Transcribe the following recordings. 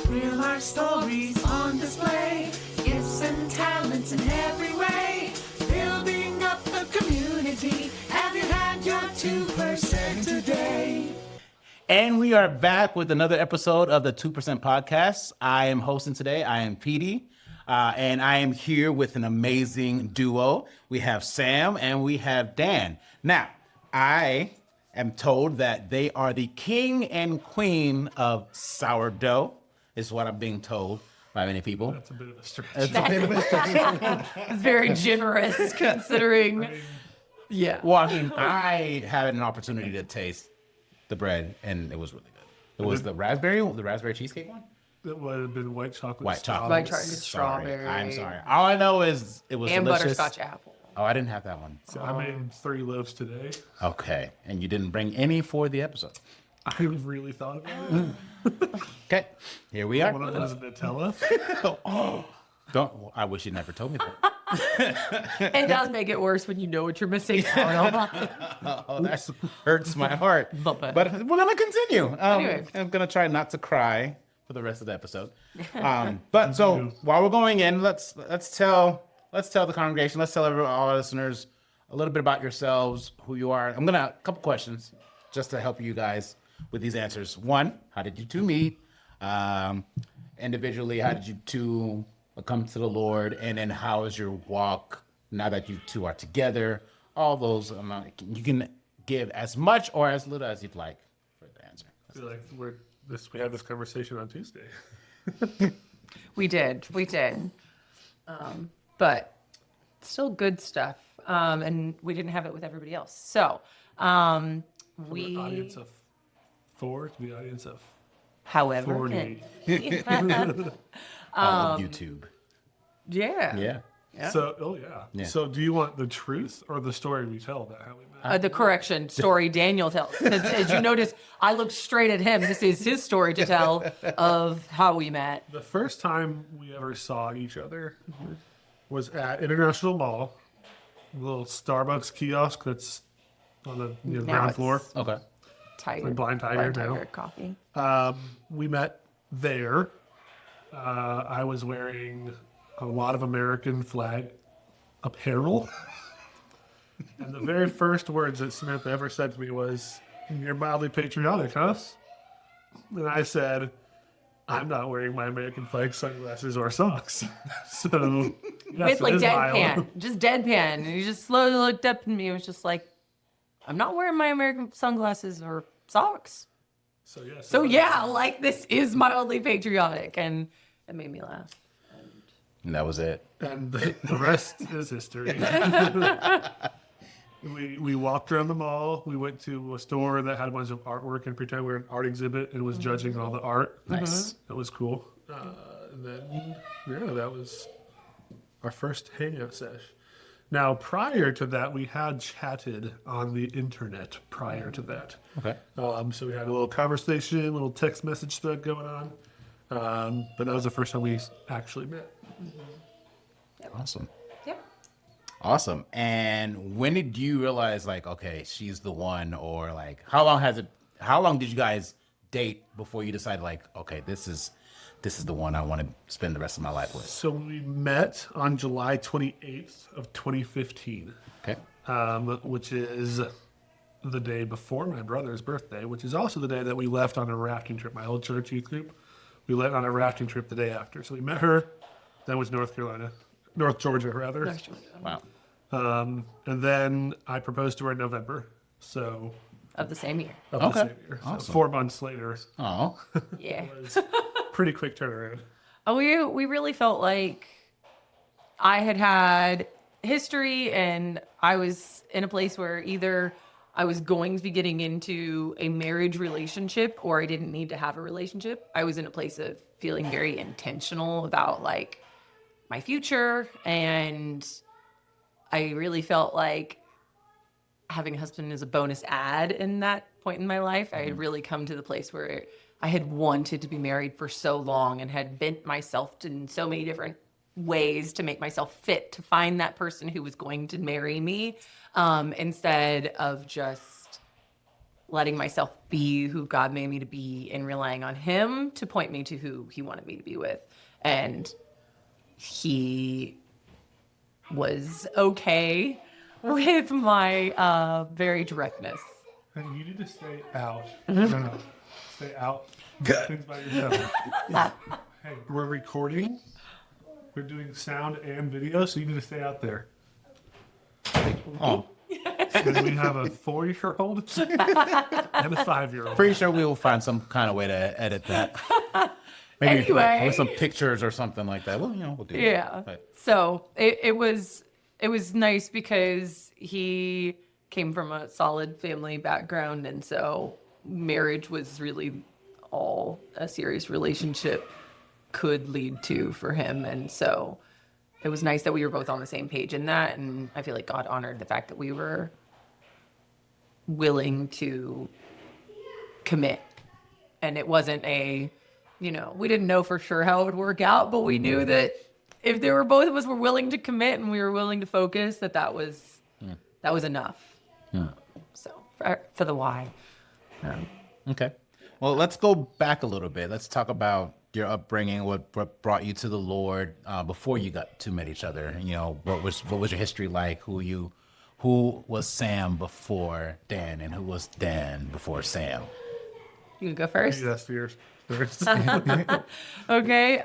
Real life stories on display. Gifts and talents in every way. Building up the community. Have you had your 2% today? And we are back with another episode of the 2% Podcast. I am hosting today. I am Petey. And I am here with an amazing duo. We have Sam and we have Dan. Now, I am told that they are the king and queen of sourdough, is what I'm being told by many people. That's a bit of a stretch. It's very generous considering. Yeah. Well, I had an opportunity to taste the bread, and it was really good. It was the raspberry cheesecake one? It would have been white chocolate. White chocolate. White chocolate Sorry. strawberry. I'm sorry. All I know is it was And delicious. butterscotch apple. Oh, I didn't have that one. So I made 3 loaves today. Okay. And you didn't bring any for the episode. I really thought about it. Okay. Here we are. One of them is Nutella. I wish you never told me that. It does make it worse when you know what you're missing. Oh, that hurts my heart. But we're gonna continue. Anyway. I'm gonna try not to cry for the rest of the episode. But so while we're going in, let's tell the congregation, let's tell all our listeners a little bit about yourselves, who you are. I'm gonna a couple questions just to help you guys with these answers. One, how did you two meet? Individually, how did you two come to the Lord? And then how is your walk now that you two are together? All those, you can give as much or as little as you'd like for the answer. I feel like we had this conversation on Tuesday. We did. But still good stuff. And we didn't have it with everybody else. So From an audience of 4 to the audience of however. 40. All of YouTube. Yeah. Yeah. Yeah. So, Yeah. So do you want the truth or the story we tell about how we met? The correction story Daniel tells. 'Cause as you notice, I looked straight at him. This is his story to tell of how we met. The first time we ever saw each other was at International Mall, a little Starbucks kiosk that's on the Now ground it's floor. Okay. Tiger. Blind Tiger now. Coffee. We met there. I was wearing a lot of American flag apparel. And the very first words that Samantha ever said to me was, "You're mildly patriotic, huh?" And I said, "I'm not wearing my American flag sunglasses or socks." So, With like deadpan. Just deadpan. And he just slowly looked up at me and was just like, I'm not wearing my American sunglasses or socks. So yeah, like this is mildly patriotic. And it made me laugh. And that was it. And the rest is history. We walked around the mall. We went to a store that had a bunch of artwork and pretend we were an art exhibit and was judging all the art. Nice. That was cool. And then, that was our first hangout sesh. Now, prior to that, we had chatted on the internet prior to that. Okay. So we had a little conversation, a little text message thread going on. But that was the first time we actually met. Awesome. Yep. Awesome. And when did you realize, like, okay, she's the one, or like, how long did you guys date before you decided, like, okay, this is the one I want to spend the rest of my life with? So we met on July 28th of 2015. Okay. Which is the day before my brother's birthday, which is also the day that we left on a rafting trip. My old church youth group, we went on a rafting trip the day after. So we met her, then was North Georgia rather. Wow. And then I proposed to her in November. So Of the same year. of the same year. So Awesome. 4 months later, Oh. Yeah. pretty quick turnaround. Oh, we really felt like I had history and I was in a place where either I was going to be getting into a marriage relationship or I didn't need to have a relationship. I was in a place of feeling very intentional about like my future, and I really felt like having a husband is a bonus add in that point in my life. I had really come to the place where I had wanted to be married for so long and had bent myself in so many different ways to make myself fit to find that person who was going to marry me, instead of just letting myself be who God made me to be and relying on him to point me to who he wanted me to be with. And he was okay with my very directness. And you need to stay out. No. Stay out. Good. Things by yourself. Hey, we're recording. We're doing sound and video, so you need to stay out there. Oh, And we have a 4-year-old and a 5-year-old. pretty sure we will find some kind of way to edit that. Maybe Anyway. with some pictures or something like that. Well, we'll do Yeah. that. But, So it was nice because he came from a solid family background, and so marriage was really all a serious relationship could lead to for him. And so it was nice that we were both on the same page in that, and I feel like God honored the fact that we were willing to commit. And it wasn't we didn't know for sure how it would work out, but we knew that if there were both of us were willing to commit and we were willing to focus, that was enough. So for the why. okay. Well, let's go back a little bit. Let's talk about your upbringing, what brought you to the Lord before you got to meet each other. What was your history like? Who was Sam before Dan, and who was Dan before Sam? You can go first. Yes, yours first. Okay.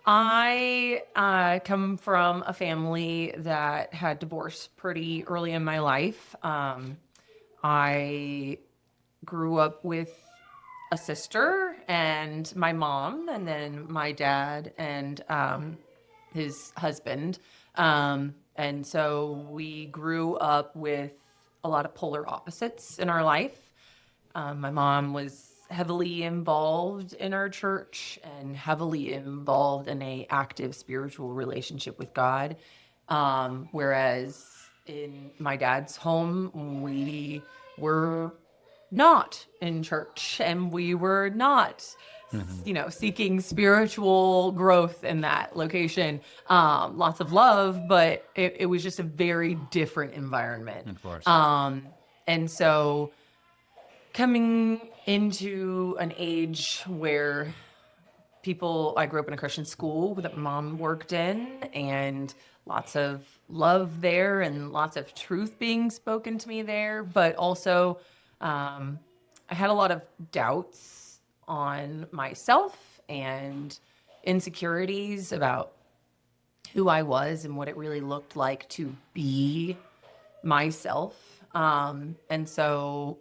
I come from a family that had divorced pretty early in my life. I grew up with a sister and my mom, and then my dad and his husband. And so we grew up with a lot of polar opposites in our life. My mom was heavily involved in our church and heavily involved in a active spiritual relationship with God. Whereas in my dad's home, we were not in church and we were not, seeking spiritual growth in that location. Lots of love, but it was just a very different environment. Of course. And so coming into an age where I grew up in a Christian school that my mom worked in, and lots of love there and lots of truth being spoken to me there. But also, I had a lot of doubts on myself and insecurities about who I was and what it really looked like to be myself. And so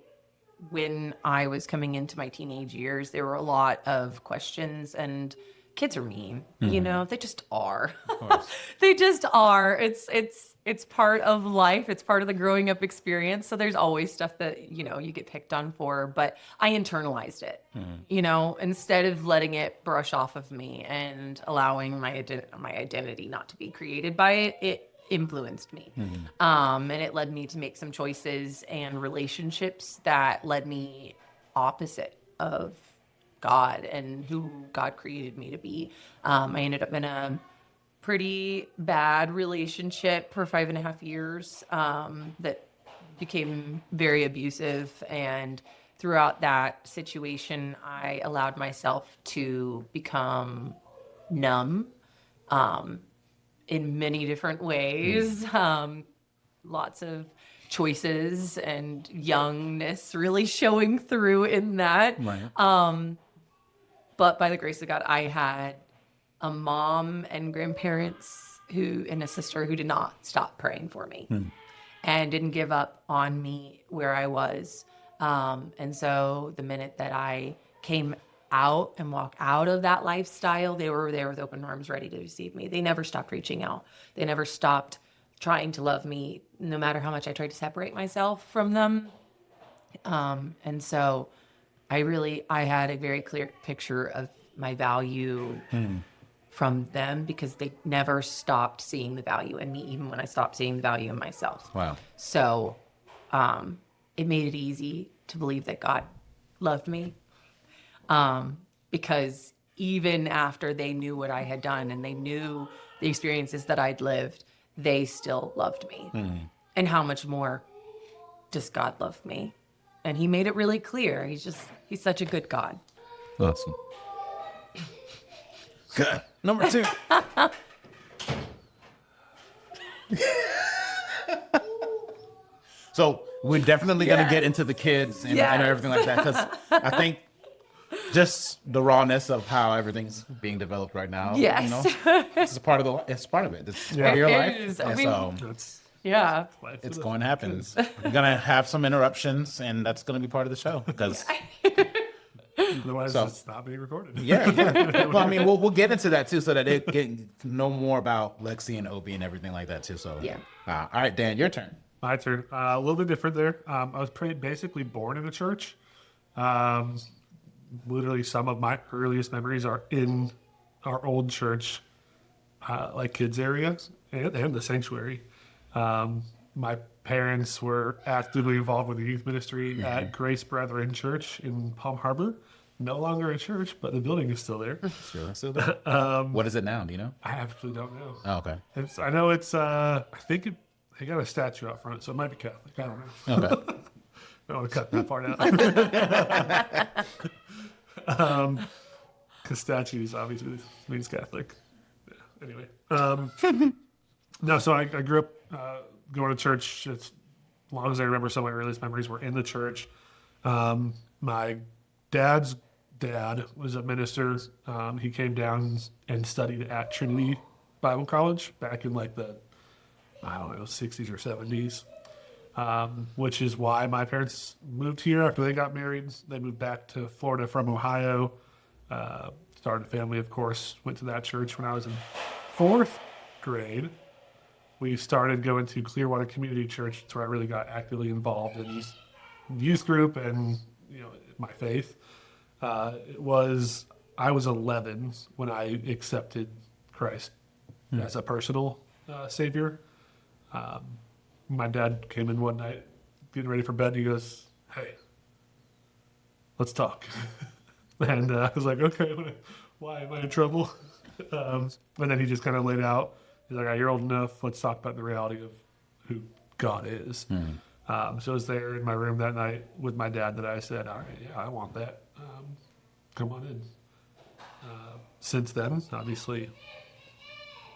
when I was coming into my teenage years, there were a lot of questions, and kids are mean, they just are. They just are. It's part of life. It's part of the growing up experience. So there's always stuff that, you get picked on for, but I internalized it, instead of letting it brush off of me and allowing my identity not to be created by it. It influenced me. And it led me to make some choices and relationships that led me opposite of God and who God created me to be. I ended up in a pretty bad relationship for 5.5 years that became very abusive. And throughout that situation, I allowed myself to become numb in many different ways. Lots of choices and youngness really showing through in that. Right. But by the grace of God, I had a mom and grandparents and a sister who did not stop praying for me and didn't give up on me where I was. And so the minute that I came out and walked out of that lifestyle, they were there with open arms ready to receive me. They never stopped reaching out. They never stopped trying to love me, no matter how much I tried to separate myself from them. And so I had a very clear picture of my value from them, because they never stopped seeing the value in me, even when I stopped seeing the value in myself. Wow. So it made it easy to believe that God loved me, because even after they knew what I had done and they knew the experiences that I'd lived, they still loved me. And how much more does God love me? And he made it really clear. He's such a good God. Awesome. Good. Number 2. So we're definitely going to get into the kids and everything like that, because I think just the rawness of how everything's being developed right now. Yes. You know, it's part of it. It's part of part of your It life. is. And so Yeah. it's going to happen. We're going to have some interruptions, and that's going to be part of the show because. Otherwise, So- it's not being recorded. Yeah. Well, I mean, we'll get into that too, so that they get to know more about Lexi and Opie and everything like that too. So Yeah. All right, Dan, your turn. My turn. A little bit different there. I was basically born in a church. Literally, some of my earliest memories are in our old church, like kids area and the sanctuary. My parents were actively involved with the youth ministry at Grace Brethren Church in Palm Harbor. No longer a church, but the building is still there. Sure. So what is it now? Do you know? I actually don't know. Oh, okay. I know it's. I think they got a statue out front, so it might be Catholic. I don't know. Okay. I don't want to cut that part out. Because statues obviously means Catholic. Yeah, anyway. No, so I grew up going to church as long as I remember. Some of my earliest memories were in the church. My dad's dad was a minister. He came down and studied at Trinity Bible College back in like the, I don't know, 60s or 70s. Which is why my parents moved here after they got married. They moved back to Florida from Ohio. Started a family, of course. Went to that church when I was in 4th grade. We started going to Clearwater Community Church. That's where I really got actively involved in youth group and my faith. I was 11 when I accepted Christ as a personal savior. My dad came in one night, getting ready for bed. And he goes, "Hey, let's talk." And I was like, "Okay, why am I in trouble?" And then he just kind of laid out. He's like, "You're old enough. Let's talk about the reality of who God is." So I was there in my room that night with my dad that I said, "All right, yeah, I want that. Come on in." Since then, obviously,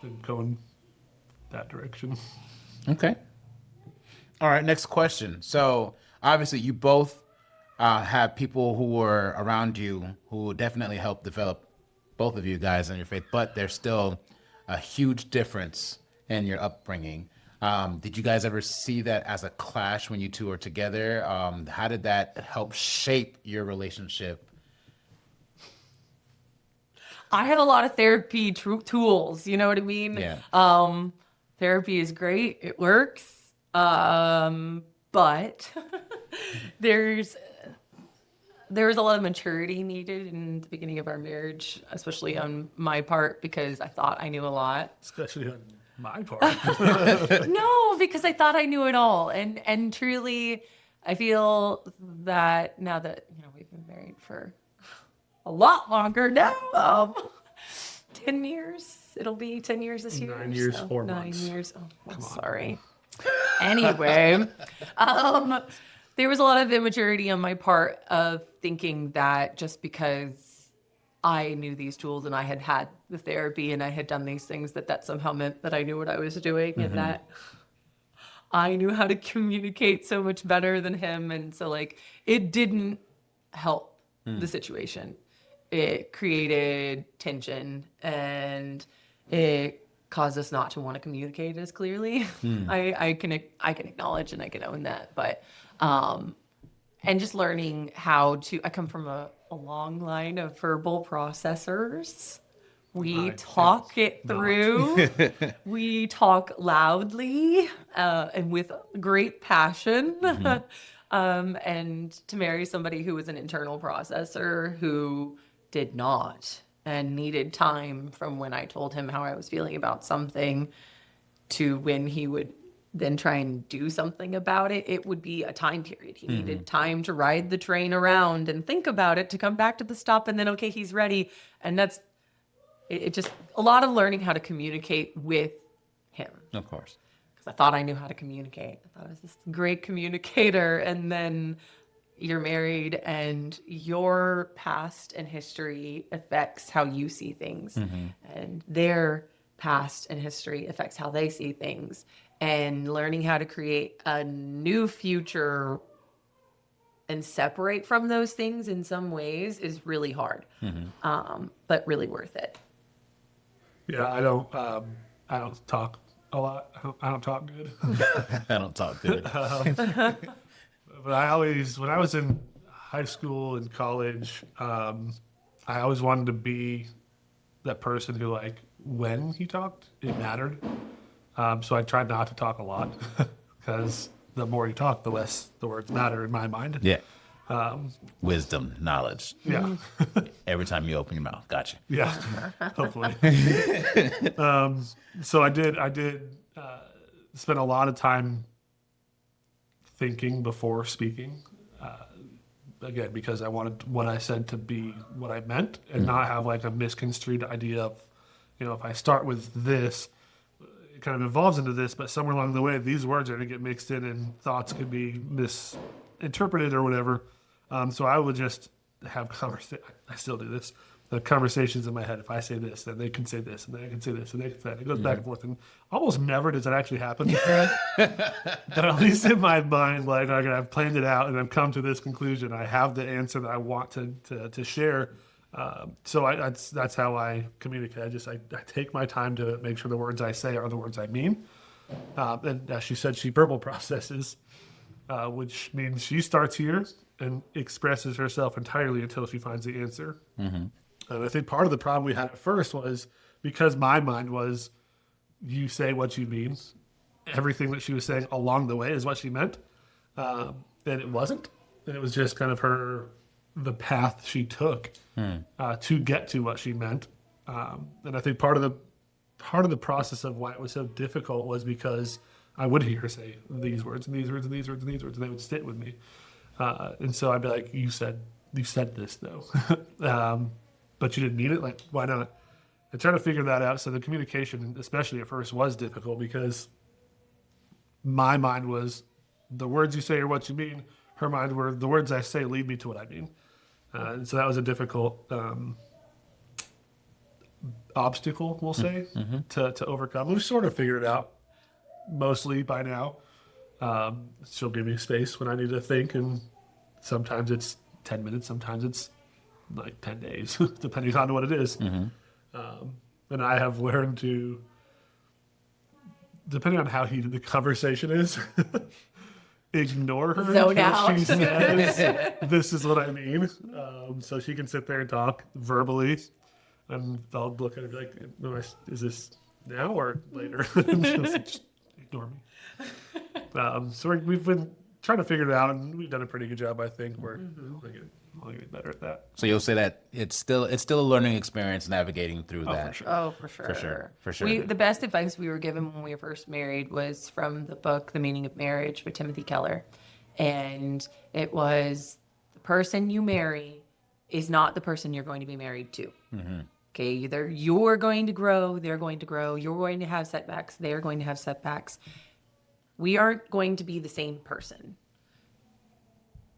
been going that direction. Okay. All right, next question. So obviously you both have people who were around you who definitely helped develop both of you guys in your faith, but there's still a huge difference in your upbringing. Did you guys ever see that as a clash when you two were together? How did that help shape your relationship? I had a lot of therapy tools. You know what I mean? Yeah. Therapy is great. It works. But there was a lot of maturity needed in the beginning of our marriage, especially on my part, because I thought I knew a lot. Especially on my part. No, because I thought I knew it all. And truly, I feel that now that, we've been married for a lot longer now, 10 years. It'll be 10 years this year. 9 years, so 4 9 months. years. Oh, I'm sorry. Anyway, there was a lot of immaturity on my part of thinking that just because I knew these tools and I had the therapy and I had done these things, that somehow meant that I knew what I was doing and that I knew how to communicate so much better than him. And so it didn't help the situation. It created tension and it caused us not to want to communicate as clearly. I can acknowledge and I can own that, but and just learning how to. I come from a long line of verbal processors. We talk it through. We talk loudly and with great passion. And to marry somebody who was an internal processor who did not and needed time from when I told him how I was feeling about something to when he would then try and do something about it, it would be a time period. He needed time to ride the train around and think about it to come back to the stop and then, okay, he's ready. And that's it just a lot of learning how to communicate with him. Of course. Because I thought I knew how to communicate. I thought I was this great communicator. And then, you're married and your past and history affects how you see things, and their past and history affects how they see things, and learning how to create a new future and separate from those things in some ways is really hard, but really worth it. Yeah, I don't talk a lot. I don't talk good. I don't talk good. But I always, when I was in high school and college, I always wanted to be that person who, like, when he talked, it mattered. So I tried not to talk a lot because the more you talk, the less the words matter in my mind. Yeah. Wisdom, knowledge. Yeah. Every time you open your mouth. Gotcha. Yeah. Hopefully. So I did spend a lot of time thinking before speaking. Again, because I wanted what I said to be what I meant and not have like a misconstrued idea of, if I start with this, it kind of evolves into this, but somewhere along the way, these words are going to get mixed in and thoughts could be misinterpreted or whatever. So I would just have I still do this. The conversations in my head. If I say this, then they can say this, and then I can say this, and they can say that. It goes back and forth, and almost never does it actually happen. But at least in my mind, like I've planned it out, and I've come to this conclusion. I have the answer that I want to share. So that's how I communicate. I take my time to make sure the words I say are the words I mean. And as she said, she verbal processes, which means she starts here and expresses herself entirely until she finds the answer. And I think part of the problem we had at first was because my mind was, you say what you mean. Everything that she was saying along the way is what she meant. And it wasn't. And it was just kind of the path she took to get to what she meant. And I think part of the process of why it was so difficult was because I would hear her say these words and these words and these words and these words, and they would sit with me. And so I'd be like, you said this though. But you didn't mean it? Like, why not? And trying to figure that out. So the communication, especially at first, was difficult because my mind was the words you say are what you mean. Her mind were the words I say lead me to what I mean. And so that was a difficult obstacle, we'll say, to overcome. We've sort of figured it out mostly by now. She'll give me space when I need to think, and sometimes it's 10 minutes, sometimes it's like 10 days, depending on what it is. And I have learned to, depending on how heated the conversation is, ignore her Zone until out. she says, this is what I mean. So she can sit there and talk verbally, and I'll look at her and be like, is this now or later? And she'll say, just ignore me. So we've been trying to figure it out, and we've done a pretty good job, I think. We're only getting better at that. So you'll say that it's still a learning experience navigating through that. For sure. Oh, for sure. For sure. The best advice we were given when we were first married was from the book, The Meaning of Marriage by Timothy Keller. And it was, the person you marry is not the person you're going to be married to. Okay, either you're going to grow, they're going to grow, you're going to have setbacks, they're going to have setbacks. We aren't going to be the same person.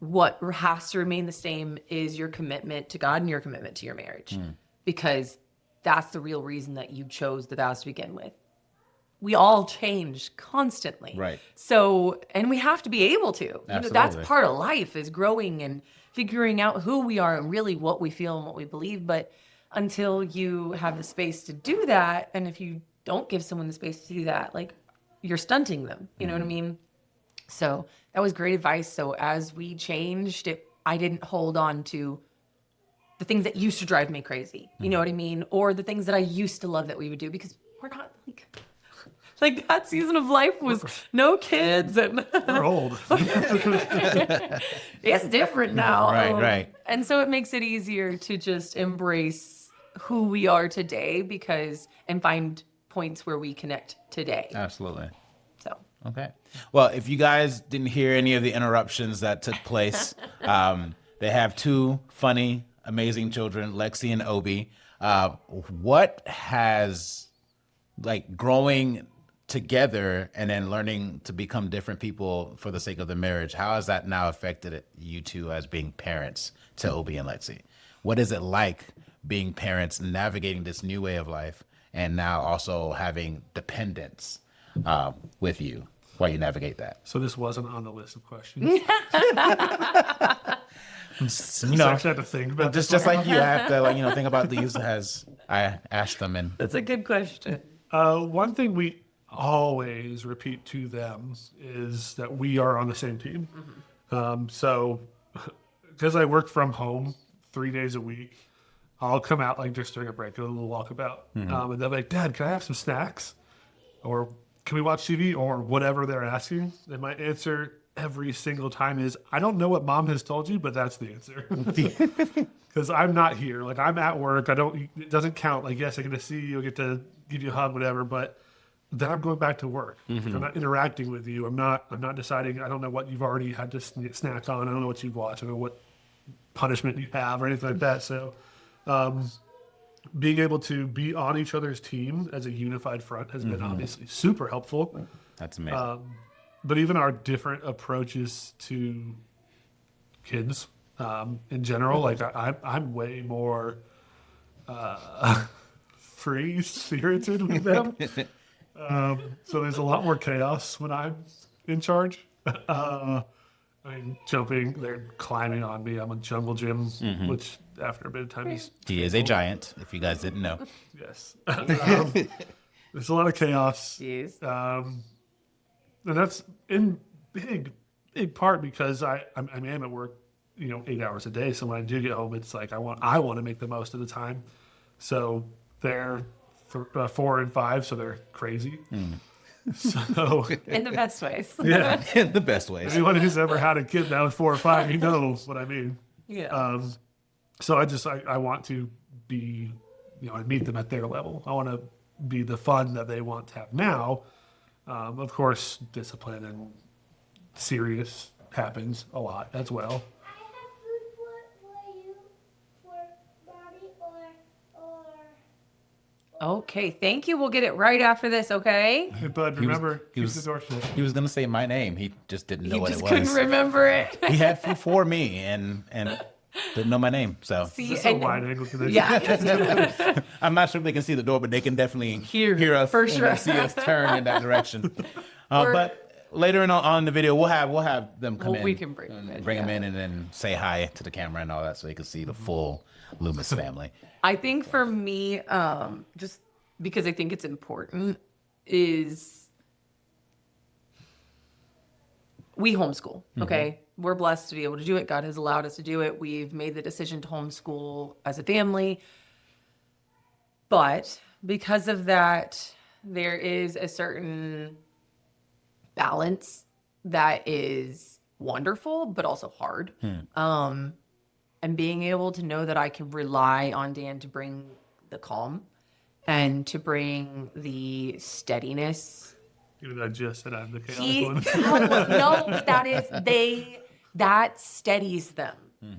What has to remain the same is your commitment to God and your commitment to your marriage, because that's the real reason that you chose the vows to begin with. We all change constantly. Right. So, and we have to be able to. That's Absolutely. part of life, is growing and figuring out who we are and really what we feel and what we believe. But until you have the space to do that, and if you don't give someone the space to do that, like, you're stunting them. You know what I mean? So that was great advice. So as we changed it, I didn't hold on to the things that used to drive me crazy. You know what I mean? Or the things that I used to love that we would do, because we're not like that season of life was no kids and We're old. it's different now. Right. And so it makes it easier to just embrace who we are today and find points where we connect today. Absolutely. So Okay. Well, if you guys didn't hear any of the interruptions that took place, they have two funny, amazing children, Lexi and Obi. What has, like, growing together and then learning to become different people for the sake of the marriage, how has that now affected you two as being parents to Obi and Lexi? What is it like being parents, navigating this new way of life, and now also having dependents with you while you navigate that? So this wasn't on the list of questions. You know, I actually had to think about this. just like you have to, like, think about these as I asked them. And That's a good question. One thing we always repeat to them is that we are on the same team. So because I work from home 3 days a week, I'll come out like just during a break, a little walkabout. And they'll be like, Dad, can I have some snacks? Or can we watch TV? Or whatever they're asking. And my answer every single time is, I don't know what Mom has told you, but that's the answer. Because I'm not here. Like, I'm at work. It doesn't count. Like, yes, I get to see you, I get to give you a hug, whatever, but then I'm going back to work. I'm not interacting with you. I'm not deciding. I don't know what you've already had to snack on. I don't know what you've watched. I don't know what punishment you have or anything like that. So being able to be on each other's team as a unified front has been obviously super helpful. that's amazing. But even our different approaches to kids in general, like I'm way more free-spirited with them. So there's a lot more chaos when I'm in charge. Jumping, they're climbing on me. I'm a jungle gym, which after a bit of time He is a giant, if you guys didn't know. yes. There's a lot of chaos. Jeez. And that's in big part because I am at work, 8 hours a day. So when I do get home, it's like I want to make the most of the time. So they're 4 and 5, so they're crazy. So In the best ways. yeah, In the best ways. anyone who's ever had a kid that was 4 or 5, you know what I mean. Yeah. So I want to be, I meet them at their level. I want to be the fun that they want to have now. Of course, discipline and serious happens a lot as well. I have food for you, for Bobby or Okay, thank you. We'll get it right after this, okay? Hey, bud, remember, keep the door shut. He was gonna say my name. He just didn't know You what just it couldn't was. remember it. He had food for me and didn't know my name. So Is See, this a wide angle connection? yeah. I'm not sure if they can see the door, but they can definitely Hear, us for and sure. see us turn in that direction. But later on the video, we'll have them come in. We can bring them in. Bring them in and then say hi to the camera and all that, so they can see the full Loomis family. I think for me, just because I think it's important, is we homeschool, okay? We're blessed to be able to do it. God has allowed us to do it. We've made the decision to homeschool as a family. But because of that, there is a certain balance that is wonderful, but also hard. And being able to know that I can rely on Dan to bring the calm and to bring the steadiness. Even though I just said I'm the chaotic He, one. no, that steadies them.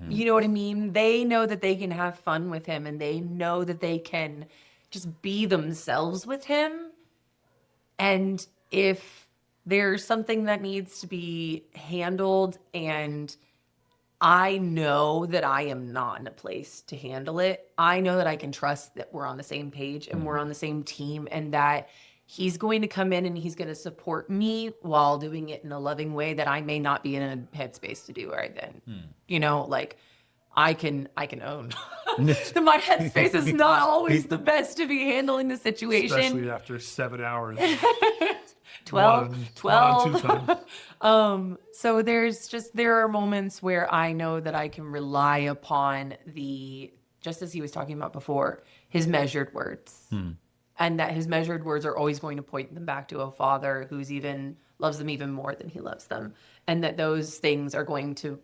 You know what I mean? They know that they can have fun with him and they know that they can just be themselves with him. And if there's something that needs to be handled and I know that I am not in a place to handle it, I know that I can trust that we're on the same page and we're on the same team and that he's going to come in and he's going to support me while doing it in a loving way that I may not be in a headspace to do right then. I can own that my headspace is not always the best to be handling the situation. Especially after 7 hours. 12. Time. So there are moments where I know that I can rely upon just as he was talking about before, his measured words. And that his measured words are always going to point them back to a father who's loves them even more than he loves them. And that those things are going to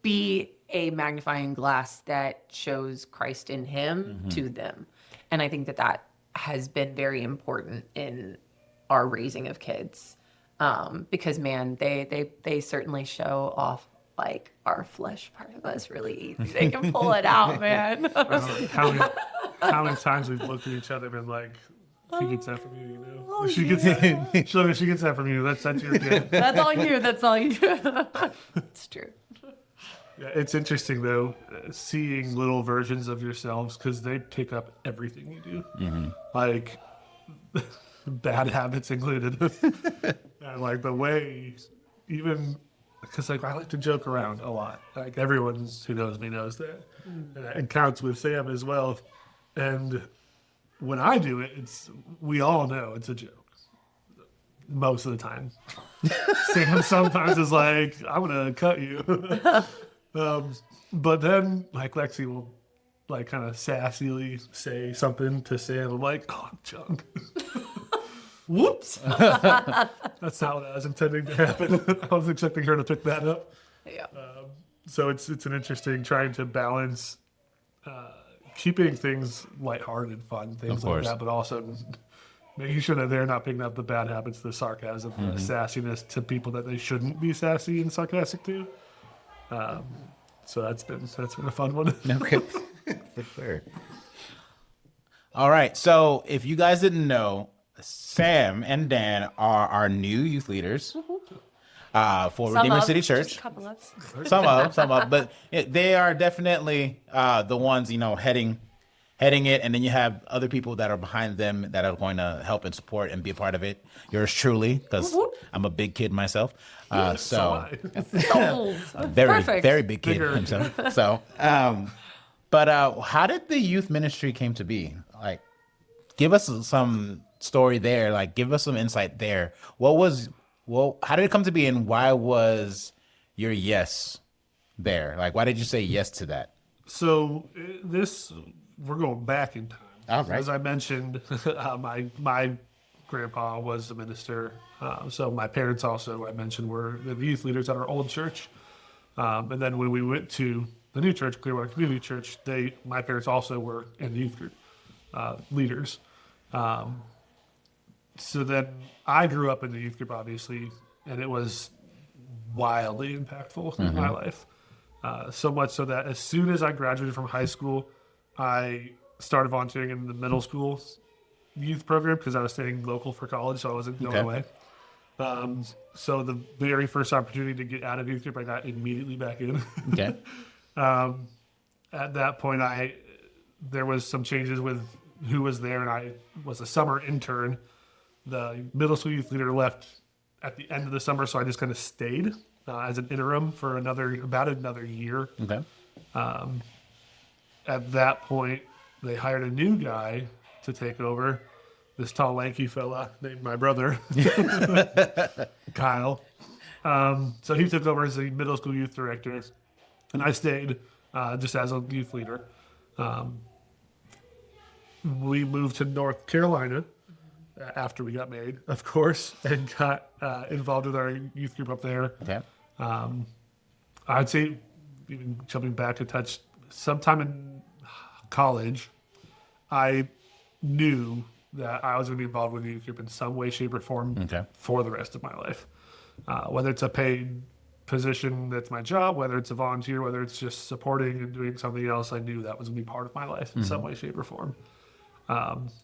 be a magnifying glass that shows Christ in him to them. And I think that has been very important in our raising of kids. Because man, they certainly show off like our flesh part of us really easy. They can pull it out, man. How many times we've looked at each other and been like, She gets that from you, you know. She gets that. She gets that from you. That's your gift. That's all you. That's all you. It's true. Yeah, it's interesting though, seeing little versions of yourselves because they pick up everything you do, like bad habits included, and like the way, even because like I like to joke around a lot. Like everyone who knows me knows that, and it counts with Sam as well. And when I do it, we all know it's a joke. Most of the time, Sam sometimes is like, "I'm gonna cut you." But then, like, Lexi will, like, kind of sassily say something to Sam. I'm like, oh, I'm drunk. Whoops. That's not what I was intending to happen. I was expecting her to pick that up. Yeah. So it's an interesting trying to balance keeping things lighthearted and fun, things like that, but also making sure that they're not picking up the bad habits, the sarcasm, the sassiness to people that they shouldn't be sassy and sarcastic to. So that's been a fun one. Okay. For sure. All right. So if you guys didn't know, Sam and Dan are our new youth leaders for Redeemer City Church. Just a couple of. Some of, but they are definitely the ones, heading it, and then you have other people that are behind them that are going to help and support and be a part of it. Yours truly, because I'm a big kid myself. So very big kid himself. So, but how did the youth ministry came to be? Like, give us some story there. Like, give us some insight there. How did it come to be, and why was your yes there? Like, why did you say yes to that? So we're going back in time. All right. As I mentioned, my grandpa was the minister. So my parents also, I mentioned, were the youth leaders at our old church. And then when we went to the new church, Clearwater Community Church, my parents also were in the youth group leaders. So then I grew up in the youth group, obviously, and it was wildly impactful in my life. So much so that as soon as I graduated from high school, I started volunteering in the middle school youth program because I was staying local for college, so I wasn't going away. So the very first opportunity to get out of youth group, I got immediately back in. Okay. At that point, there was some changes with who was there, and I was a summer intern. The middle school youth leader left at the end of the summer, so I just kind of stayed as an interim for about another year. Okay. At that point, they hired a new guy to take over, this tall, lanky fella named my brother, Kyle. So he took over as the middle school youth director, and I stayed just as a youth leader. We moved to North Carolina after we got married, of course, and got involved with our youth group up there. Okay. I'd say, even jumping back a touch, sometime in college, I knew that I was going to be involved with the youth group in some way, shape, or form for the rest of my life. Whether it's a paid position that's my job, whether it's a volunteer, whether it's just supporting and doing something else, I knew that was going to be part of my life in some way, shape, or form.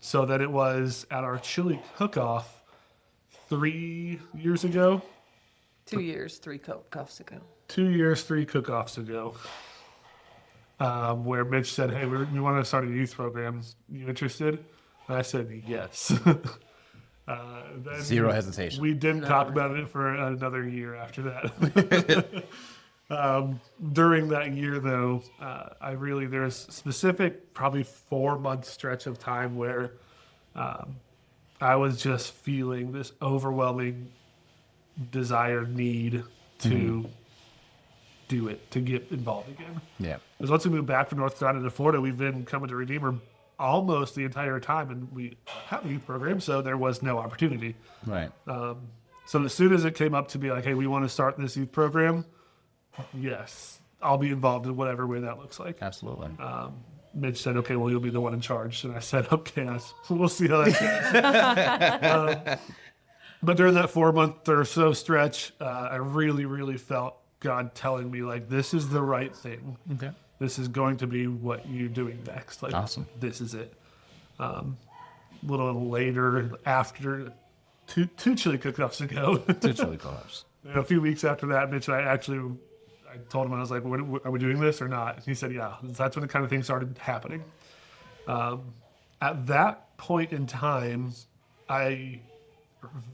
So that it was at our chili cook-off 3 years ago. 2 years, 3 cook-offs ago. 2 years, 3 cook-offs ago. Where Mitch said, hey, we want to start a youth program. You interested? And I said, yes. Zero hesitation. We didn't talk about it for another year after that. During that year, though, there's specific, probably 4-month stretch of time where I was just feeling this overwhelming desire, need to do it, to get involved again. Yeah. Because once we moved back from North Carolina to Florida, we've been coming to Redeemer almost the entire time, and we have a youth program, so there was no opportunity. Right. So as soon as it came up to be like, hey, we want to start this youth program, yes, I'll be involved in whatever way that looks like. Absolutely. Mitch said, okay, well, you'll be the one in charge. And I said, okay, we'll see how that goes. But during that 4-month or so stretch, I really, really felt God telling me, like, this is the right thing. Okay. This is going to be what you're doing next. Like, awesome. This is it. little later, after two chili cook-offs ago, 2 chili cook-offs. a few weeks after that, Mitch and I told him, I was like, are we doing this or not? And he said, yeah. So that's when the kind of thing started happening. At that point in time, I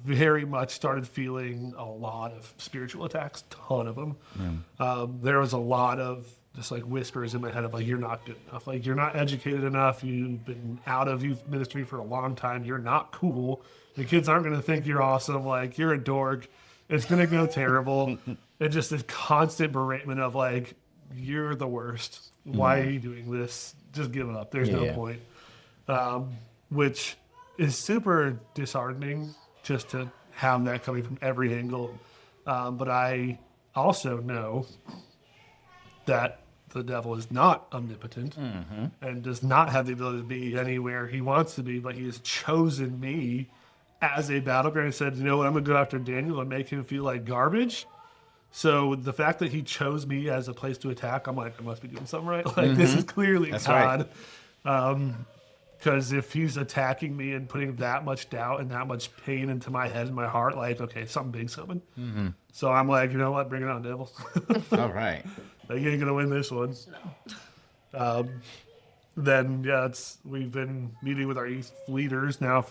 very much started feeling a lot of spiritual attacks, ton of them. There was a lot of just like whispers in my head of like, you're not good enough. Like, you're not educated enough. You've been out of youth ministry for a long time. You're not cool. The kids aren't going to think you're awesome. Like, you're a dork. It's going to go terrible. And just this constant beratement of like, you're the worst. Why are you doing this? Just give up. There's no point. Which is super disheartening just to have that coming from every angle. But I also know that the devil is not omnipotent and does not have the ability to be anywhere he wants to be, but he has chosen me as a battleground and said, you know what, I'm going to go after Daniel and make him feel like garbage. So the fact that he chose me as a place to attack, I'm like, I must be doing something right. Like, this is clearly God. Right. Because if he's attacking me and putting that much doubt and that much pain into my head and my heart, like, okay, something big's coming. So I'm like, you know what? Bring it on, devil. All right. Like, you ain't going to win this one. Then, we've been meeting with our youth leaders now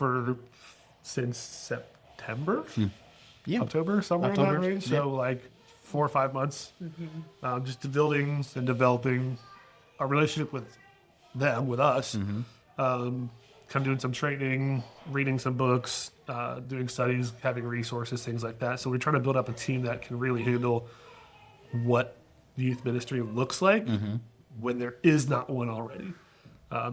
since September? Yeah. October, somewhere in that range. So, like, 4 or 5 months. Just building and developing a relationship with them, with us. Kind of doing some training, reading some books, doing studies, having resources, things like that. So we're trying to build up a team that can really handle what youth ministry looks like when there is not one already.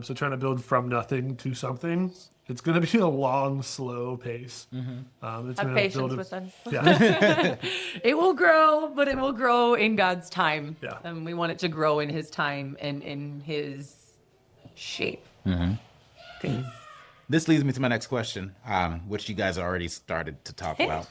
So trying to build from nothing to something. It's going to be a long, slow pace. It's Have gonna patience with us. Yeah. It will grow, but it will grow in God's time. Yeah. And we want it to grow in His time and in His shape. This leads me to my next question, which you guys already started to talk about.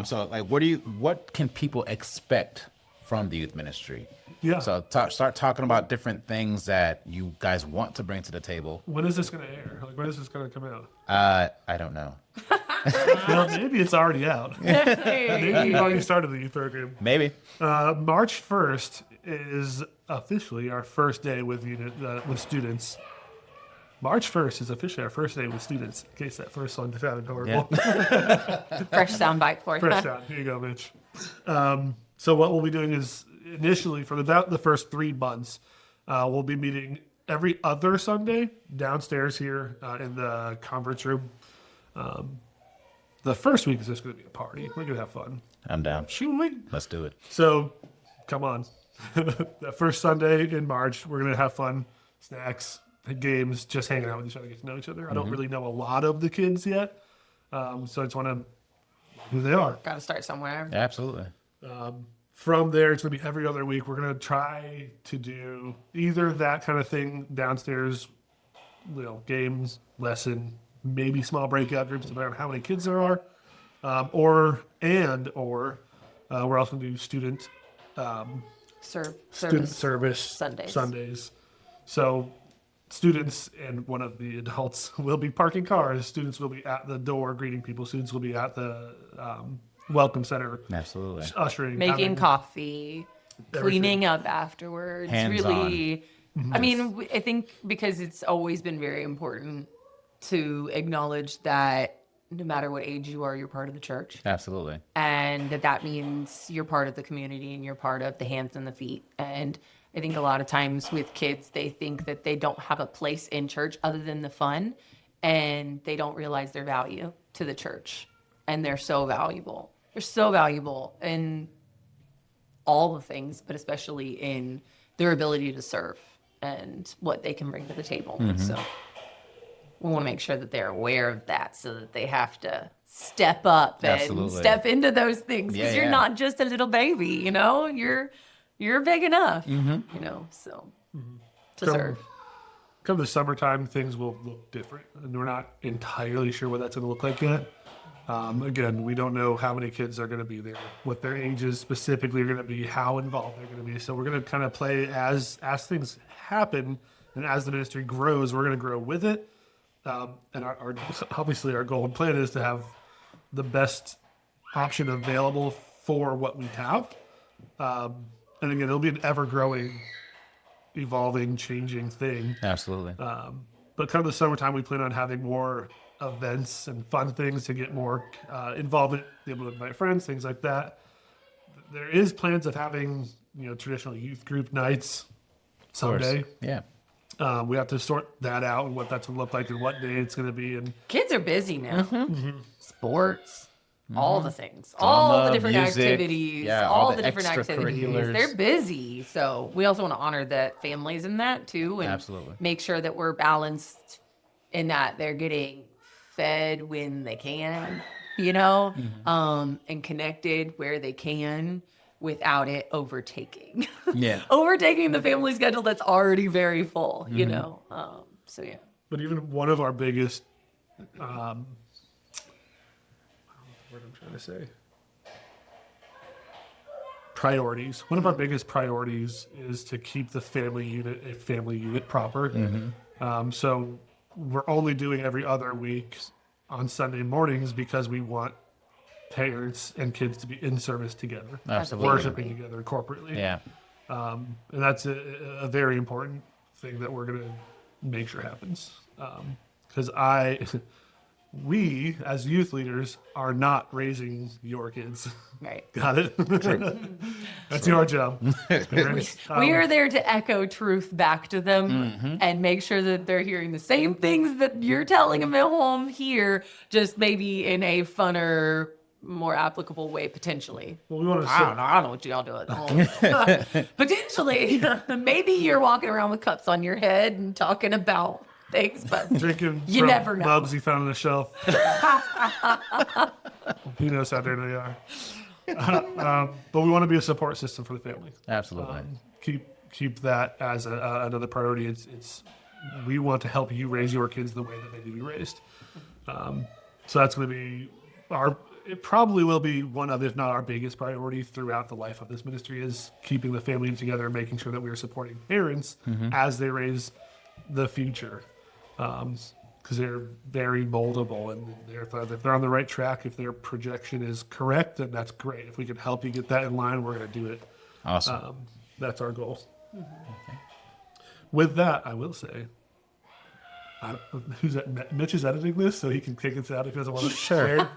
So, like, what can people expect from the youth ministry? Yeah. So, start talking about different things that you guys want to bring to the table. When is this going to air? Like, when is this going to come out? I don't know. Well, maybe it's already out. Maybe you've already started the youth program. Maybe. March 1st is officially our first day with students. March 1st is officially our first day with students, in case that first one sounded horrible. Fresh soundbite for you. Fresh sound. Here you go, Mitch. So what we'll be doing is, initially, for about the first 3 months, we'll be meeting every other Sunday downstairs here in the conference room. The first week is just going to be a party. We're going to have fun. I'm down. Shouldn't we? Let's do it. So, come on. That first Sunday in March, we're going to have fun, snacks, games, just hanging out with each other, get to know each other. I don't really know a lot of the kids yet, so I just want to know who they are. Got to start somewhere. Absolutely. From there, it's going to be every other week. We're going to try to do either that kind of thing downstairs, games, lesson, maybe small breakout groups, depending on how many kids there are, or we're also going to do student service Sundays. So students and one of the adults will be parking cars. Students will be at the door greeting people. Students will be at the welcome center. Absolutely. Ushering. Making coffee, cleaning up afterwards. Hands-on. Really, I mean, I think because it's always been very important to acknowledge that no matter what age you are, you're part of the church. Absolutely. And that means you're part of the community and you're part of the hands and the feet. And I think a lot of times with kids, they think that they don't have a place in church other than the fun, and they don't realize their value to the church. And they're so valuable. They're so valuable in all the things, but especially in their ability to serve and what they can bring to the table. So we want to make sure that they're aware of that so that they have to step up and Absolutely. step into those things, because Yeah, you're yeah. not just a little baby, you're big enough, so to serve. Come the summertime, things will look different, and we're not entirely sure what that's going to look like yet. Again, we don't know how many kids are going to be there, what their ages specifically are going to be, how involved they're going to be. So we're going to kind of play as things happen, and as the ministry grows, we're going to grow with it. And our obviously our goal and plan is to have the best option available for what we have. And again, it'll be an ever-growing, evolving, changing thing. Absolutely. But kind of the summertime, we plan on having more events and fun things to get more involvement, be able to invite friends, things like that. There is plans of having, traditional youth group nights Of course. someday. Yeah. We have to sort that out and what that's going to look like and what day it's going to be. And Kids are busy now. Sports, all the things, all the Drama, different music, activities, yeah, all all the the different activities. extracurriculars. They're busy. So we also want to honor the families in that too, and Absolutely. make sure that we're balanced in that they're getting fed when they can, and connected where they can without it overtaking. Yeah. Overtaking the family schedule that's already very full, So yeah. But even one of our biggest, I don't know what I'm trying to say. Priorities. One of our biggest priorities is to keep the family unit a family unit proper. So we're only doing every other week on Sunday mornings because we want parents and kids to be in service together, Absolutely. worshiping together corporately. Yeah. And that's a very important thing that we're going to make sure happens. Because we, as youth leaders, are not raising your kids. Right. Got it? That's your job. Parents. We are there to echo truth back to them and make sure that they're hearing the same things that you're telling them at home here, just maybe in a funner, more applicable way, potentially. Well, we want to I don't know what y'all do at home. Potentially, maybe you're walking around with cups on your head and talking about things, but drinking you from never know. mugs he found on the shelf. He knows how dirty they are. But we want to be a support system for the family. Absolutely. Keep that as another priority. It's we want to help you raise your kids the way that they need to be raised. So that's going to be it probably will be one of, if not our biggest priority throughout the life of this ministry, is keeping the family together and making sure that we are supporting parents as they raise the future. Because they're very moldable, and if they're on the right track, if their projection is correct, then that's great. If we can help you get that in line, we're going to do it. Awesome. That's our goal. With that, I will say, who's that? Mitch is editing this, so he can kick us out if he doesn't want to. Sure.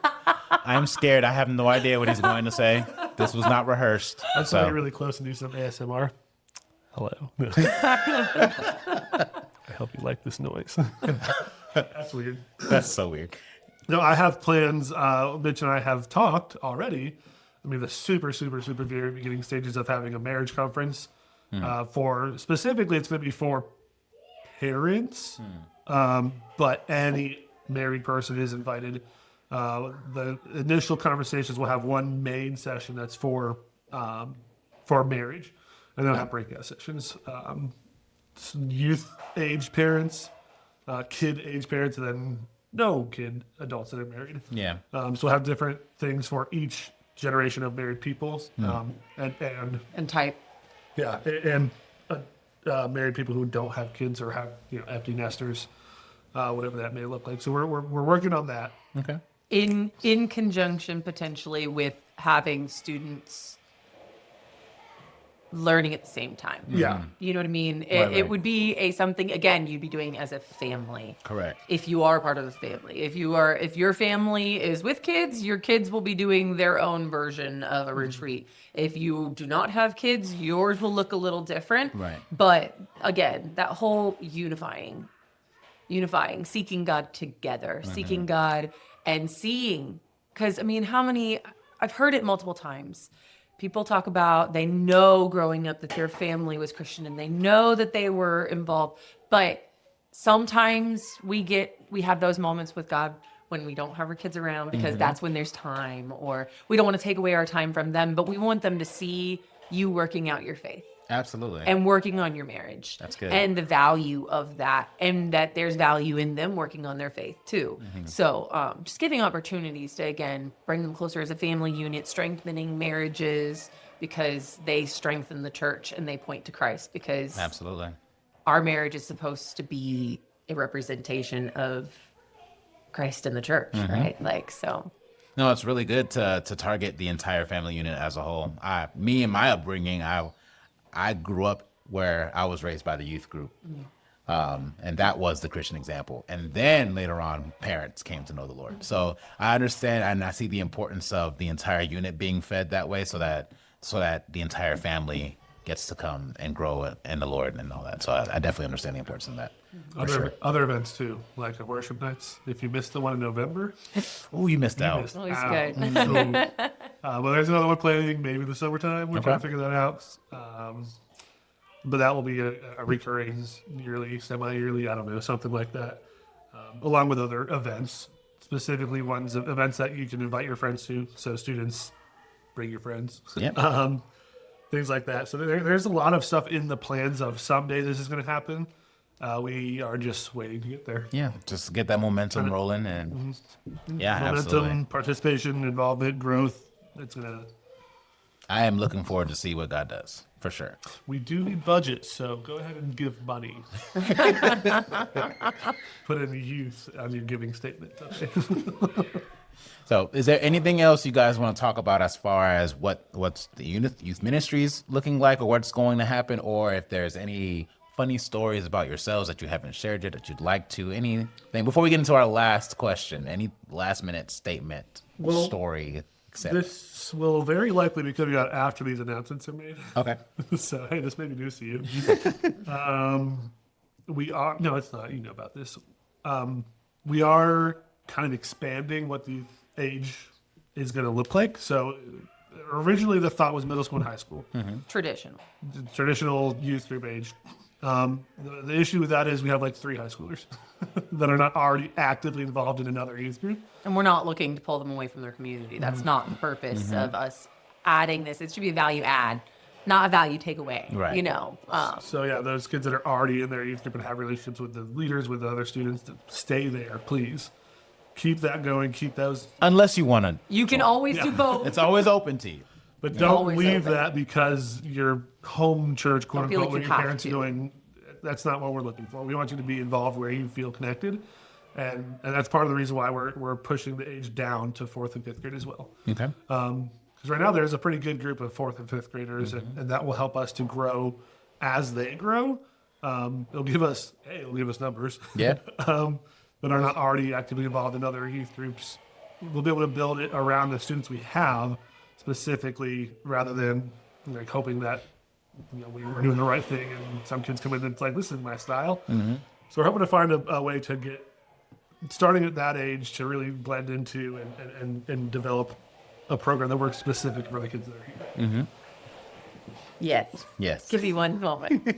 I'm scared. I have no idea what he's going to say. This was not rehearsed. Let's so. get really close and do some ASMR. Hello. I hope you like this noise. That's weird. That's so weird. No, I have plans. Mitch and I have talked already. I mean, the super, super, super very beginning stages of having a marriage conference. For specifically, it's going to be for parents, but any married person is invited. The initial conversations will have one main session that's for marriage, and then we'll have breakout sessions. Youth age parents, kid age parents, and then no kid adults that are married. Yeah. So we'll have different things for each generation of married people, And type. yeah, and married people who don't have kids or have empty nesters, whatever that may look like. So we're working on that. Okay. In conjunction potentially with having students learning at the same time. Yeah. You know what I mean? Right. It would be something, again, you'd be doing as a family. Correct. If you are part of the family. If your family is with kids, your kids will be doing their own version of a retreat. If you do not have kids, yours will look a little different. Right. But again, that whole unifying, seeking God together, seeking God and seeing, because I've heard it multiple times. People talk about, they know growing up that their family was Christian and they know that they were involved, but sometimes we have those moments with God when we don't have our kids around because that's when there's time, or we don't want to take away our time from them, but we want them to see you working out your faith. Absolutely. And working on your marriage. That's good. And the value of that, and that there's value in them working on their faith too. So just giving opportunities to, again, bring them closer as a family unit, strengthening marriages because they strengthen the church and they point to Christ, because Absolutely. our marriage is supposed to be a representation of Christ in the church, right? Like, so. No, it's really good to target the entire family unit as a whole. Me and my upbringing, I grew up where I was raised by the youth group. And that was the Christian example. And then later on, parents came to know the Lord. So I understand and I see the importance of the entire unit being fed that way so that the entire family gets to come and grow in the Lord and all that. So I definitely understand the importance of that. Other events too, like worship nights. If you missed the one in November, Oh, you missed out. Oh, he's out. good. So, well, there's another one planning maybe in the summertime. We're trying to figure that out. But that will be a recurring yearly, semi-yearly, I don't know, something like that, along with other events, specifically events that you can invite your friends to. So students, bring your friends. Yep. Things like that. So there's a lot of stuff in the plans of someday this is going to happen. We are just waiting to get there. Yeah, just get that momentum rolling and yeah, Momentum, absolutely. participation, involvement, growth. It's gonna. I am looking forward to see what God does for sure. We do need budget, so go ahead and give money. Put in youth on your giving statement. Okay. So, is there anything else you guys want to talk about as far as what's the youth ministries looking like, or what's going to happen, or if there's any funny stories about yourselves that you haven't shared yet that you'd like to? Anything before we get into our last question? Any last minute statement, story, etc. This will very likely be coming out after these announcements are made. Okay. So hey, this may be news to you. We are it's not. You know about this. We are kind of expanding what the age is going to look like. So originally the thought was middle school and high school, Traditional. traditional youth group age. The issue with that is we have like 3 high schoolers that are not already actively involved in another youth group. And we're not looking to pull them away from their community. That's not the purpose of us adding this. It should be a value add, not a value take away. Right. You know. So yeah, those kids that are already in their youth group and have relationships with the leaders, with the other students, to stay there, please. Keep that going. Keep those, Unless you want to, You can always do both. it's always open to you. but don't Always leave open. that because your home church, quote Don't feel unquote, like where you your have parents are to. going. That's not what we're looking for. We want you to be involved where you feel connected, and that's part of the reason why we're pushing the age down to 4th and 5th grade as well. Okay. Because right now there's a pretty good group of 4th and 5th graders, and that will help us to grow as they grow. It'll give us numbers. Yeah. That are not already actively involved in other youth groups. We'll be able to build it around the students we have specifically, rather than like hoping that we're doing the right thing and some kids come in and it's like, this is my style. So we're hoping to find a way to get starting at that age to really blend into and develop a program that works specific for the kids that are here. Yes. Yes. Give me one moment.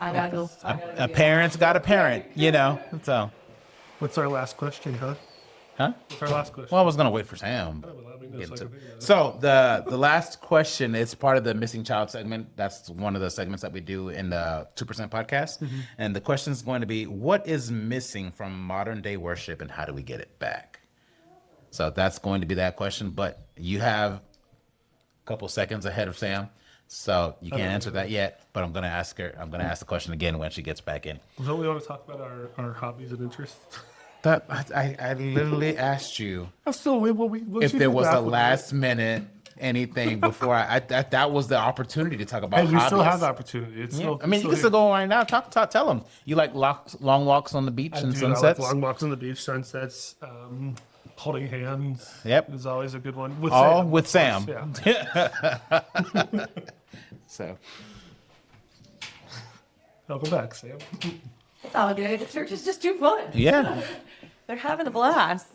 I gotta go. A parent's got a parent, So, What's our last question, huh? What's our last question? well, I was gonna wait for Sam. Let me know Get so I to- can think about it. So the last question is part of the missing child segment. That's one of the segments that we do in the 2% podcast. And the question is going to be, what is missing from modern day worship and how do we get it back? So that's going to be that question, but you have a couple seconds ahead of Sam. So you can't answer that yet, but I'm going to ask the question again when she gets back in. Don't we want to talk about our hobbies and interests? That I literally asked you We'll if shoot there you was back a with last minute anything before that was the opportunity to talk about it. Hey, we still hobbies. have the opportunity. It's Yeah. still, I mean, you can still still go right now. Tell them you like long walks on the beach and I sunsets. like long walks on the beach, sunsets, holding hands. Yep. Is always a good one. With All Sam, with of Sam. course, Yeah. So Welcome back, Sam. It's all good. The church is just too fun. yeah, They're having a blast.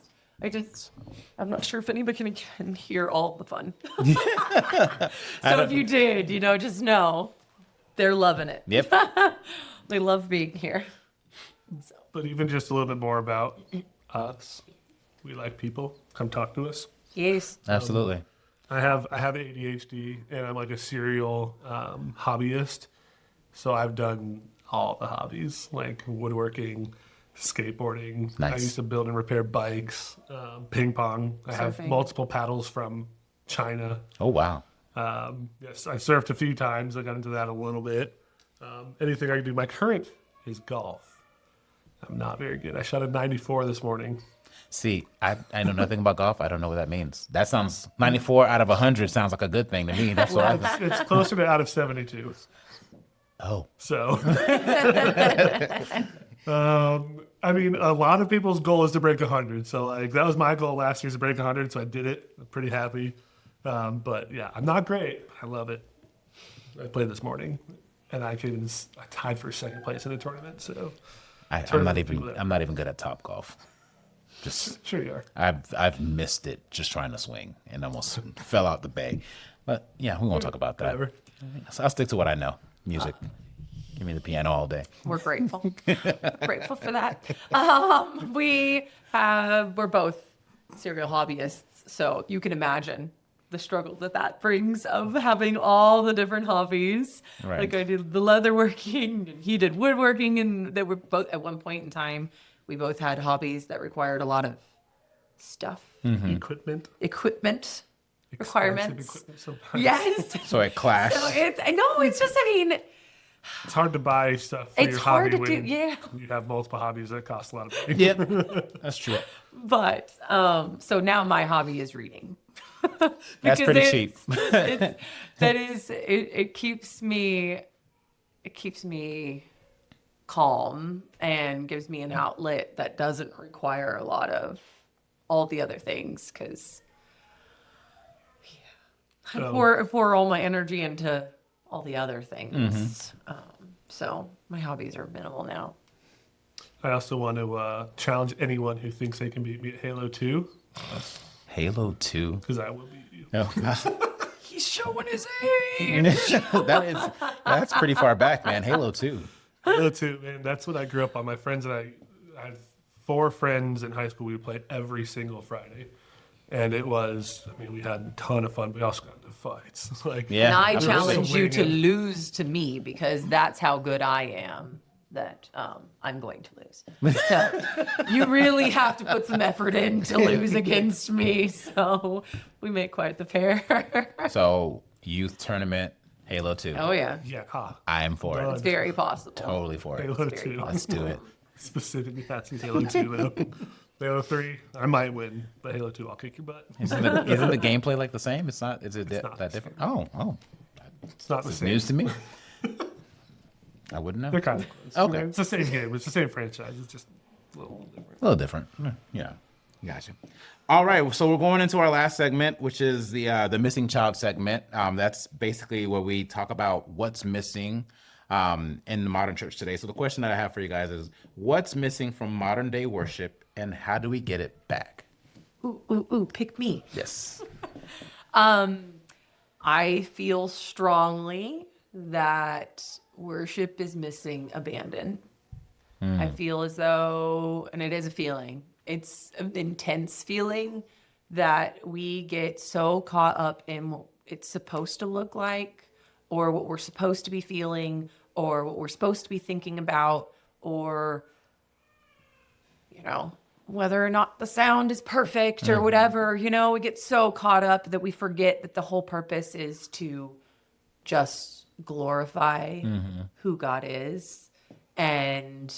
I'm not sure if anybody can hear all the fun. So if you did, just know they're loving it. yep. They love being here. But even just a little bit more about us. We like people. Come talk to us. Yes. Absolutely. I have ADHD and I'm like a serial hobbyist. So I've done all the hobbies like woodworking, skateboarding. I Nice. used to build and repair bikes, ping pong. I have Surfing. multiple paddles from China. Oh wow. Yes, I surfed a few times. I got into that a little bit. Anything I can do. My current is golf. I'm not very good. I shot a 94 this morning. See, I know nothing about golf. I don't know what that means. That sounds 94 out of 100 sounds like a good thing to me. That's what I was. It's closer to out of 72. Oh, So, I mean, a lot of people's goal is to break 100. So, like, that was my goal last year, is to break 100. So I did it. I'm pretty happy. But yeah, I'm not great. I love it. I played this morning, and I tied for second place in the tournament. So I'm not even good at top golf. Just sure you are. I've missed it just trying to swing and almost fell out the bay. But yeah, we won't talk about that. Whatever. So I'll stick to what I know. Music. Give me the piano all day. We're grateful. Grateful for that. We're both serial hobbyists, so you can imagine the struggle that brings of having all the different hobbies. Right. Like I did the leatherworking and he did woodworking, and they were both at one point in time. We both had hobbies that required a lot of stuff, Equipment. requirements. Expensive equipment sometimes. Yes. So it clashed. So I mean, It's hard to buy stuff for it's your hard hobby to do. when Yeah. you have multiple hobbies that cost a lot of money. Yeah, that's true. But so now my hobby is reading. That's Because pretty cheap. it keeps me calm and gives me an outlet that doesn't require a lot of all the other things, because I pour all my energy into all the other things. So my hobbies are minimal now. I also want to challenge anyone who thinks they can beat me at Halo 2, Halo 2. because I will beat you. Oh, He's showing his age. that's pretty far back, man. Halo 2. Halo 2, man, that's what I grew up on. My friends and I had 4 friends in high school. We played every single Friday. And it was, I mean, we had a ton of fun. We also got into fights. Like, Yeah. And I absolutely. challenge you to Winning. lose to me, because that's how good I am, that I'm going to lose. So you really have to put some effort in to lose against me. So we make quite the pair. So youth tournament, Halo 2. Oh, yeah. yeah, I am for Done. it. It's very possible. Totally for it. Halo 2. Let's do it. Specifically, that's Halo 2, though. Halo 3, I might win, but Halo 2, I'll kick your butt. Isn't the gameplay like the same? It's not. Is it not that the different? Oh, It's not the it's same. news to me. I wouldn't know. They're kind of close. Okay. It's the same game. It's the same franchise. It's just a little different. A little different. Yeah. Gotcha. All right. So we're going into our last segment, which is the missing child segment. That's basically where we talk about what's missing in the modern church today. So the question that I have for you guys is, what's missing from modern day worship, and how do we get it back? Ooh, pick me. Yes. I feel strongly that worship is missing abandon. I feel as though, and it is a feeling, it's an intense feeling, that we get so caught up in what it's supposed to look like, or what we're supposed to be feeling, or what we're supposed to be thinking about, or, whether or not the sound is perfect or whatever. We get so caught up that we forget that the whole purpose is to just glorify who God is. And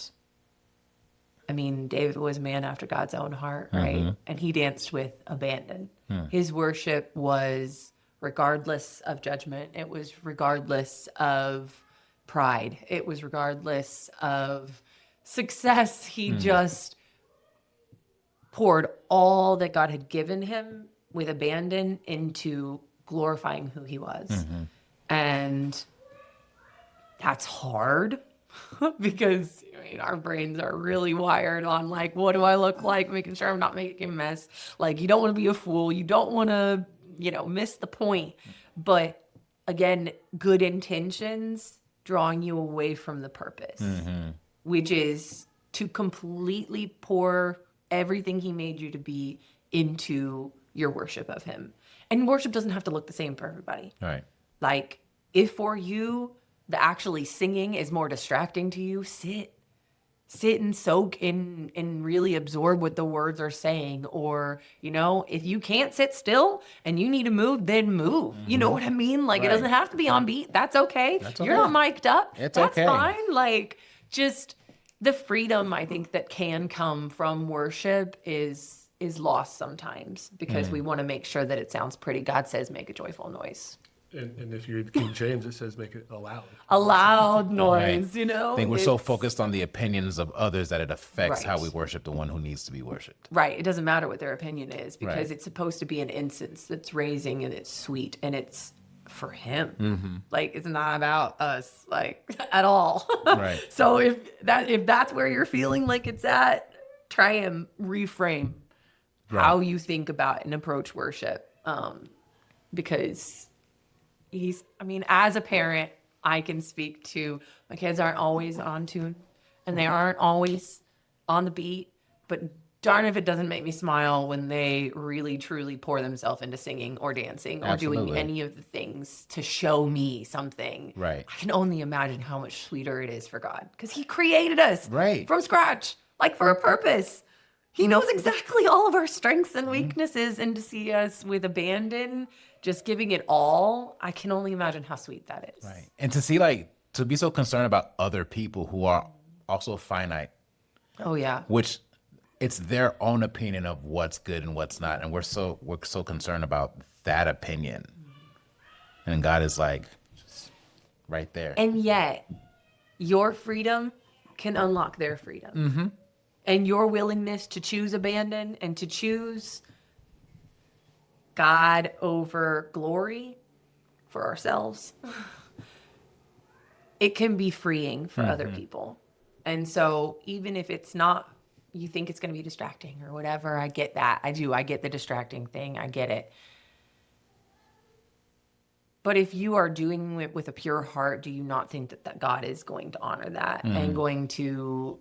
I mean, David was a man after God's own heart, right? And he danced with abandon. His worship was regardless of judgment. It was regardless of pride. It was regardless of success. He just poured all that God had given him with abandon into glorifying who he was. And that's hard because our brains are really wired on, like, what do I look like? Making sure I'm not making a mess. Like, you don't want to be a fool. You don't want to, miss the point. But again, good intentions drawing you away from the purpose, which is to completely pour everything he made you to be into your worship of him. And worship doesn't have to look the same for everybody. Right. Like, if for you, the actually singing is more distracting to you, sit and soak in and really absorb what the words are saying. Or, if you can't sit still and you need to move, then move. You know what I mean? Like, it Right. doesn't have to be on beat. That's okay. That's You're okay. not mic'd up. It's That's okay. fine. Like, just the freedom I think that can come from worship is lost sometimes because we want to make sure that it sounds pretty. God says, make a joyful noise. And if you're King James, it says make it a loud. A loud noise, Right. you know? I think we're so It's- focused on the opinions of others that it affects how Right. we worship the one who needs to be worshipped. Right. It doesn't matter what their opinion is because Right. it's supposed to be an incense that's raising and it's sweet and it's for him. Mm-hmm. Like it's not about us, like at all. Right. So if that's where you're feeling like it's at, try and reframe how you think about and approach worship. Because as a parent, I can speak to my kids aren't always on tune and they aren't always on the beat, but darn if it doesn't make me smile when they really truly pour themselves into singing or dancing or doing Absolutely. any of the things to show me something. Right. I can only imagine how much sweeter it is for God because he created us Right. from scratch, like for a purpose. He knows exactly all of our strengths and weaknesses, and to see us with abandon, just giving it all, I can only imagine how sweet that is. Right. And to be so concerned about other people who are also finite, Oh yeah. which it's their own opinion of what's good and what's not. And we're so concerned about that opinion. And God is like just right there. And yet, your freedom can unlock their freedom. Mm-hmm. And your willingness to choose abandon and to choose God over glory for ourselves, it can be freeing for other people. And so, even if it's not, you think it's going to be distracting or whatever, I get that. I do. I get the distracting thing. I get it. But if you are doing it with a pure heart, do you not think that God is going to honor that and going to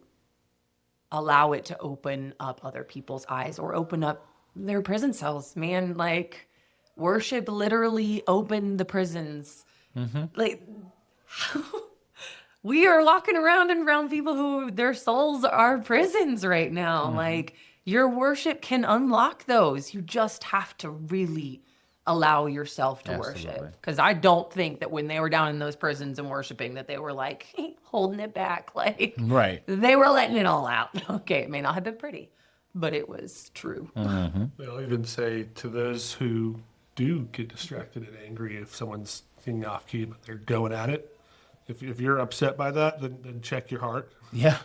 allow it to open up other people's eyes or open up their prison cells? Man, like worship literally opened the prisons. Like we are walking around and around people who their souls are prisons right now. Like your worship can unlock those. You just have to really allow yourself to Absolutely. worship. Because I don't think that when they were down in those prisons and worshiping that they were like holding it back. Like Right. they were letting it all out. Okay, it may not have been pretty, but it was true. They'll even say to those who do get distracted and angry if someone's singing off key, but they're going at it. If you're upset by that, then check your heart. Yeah.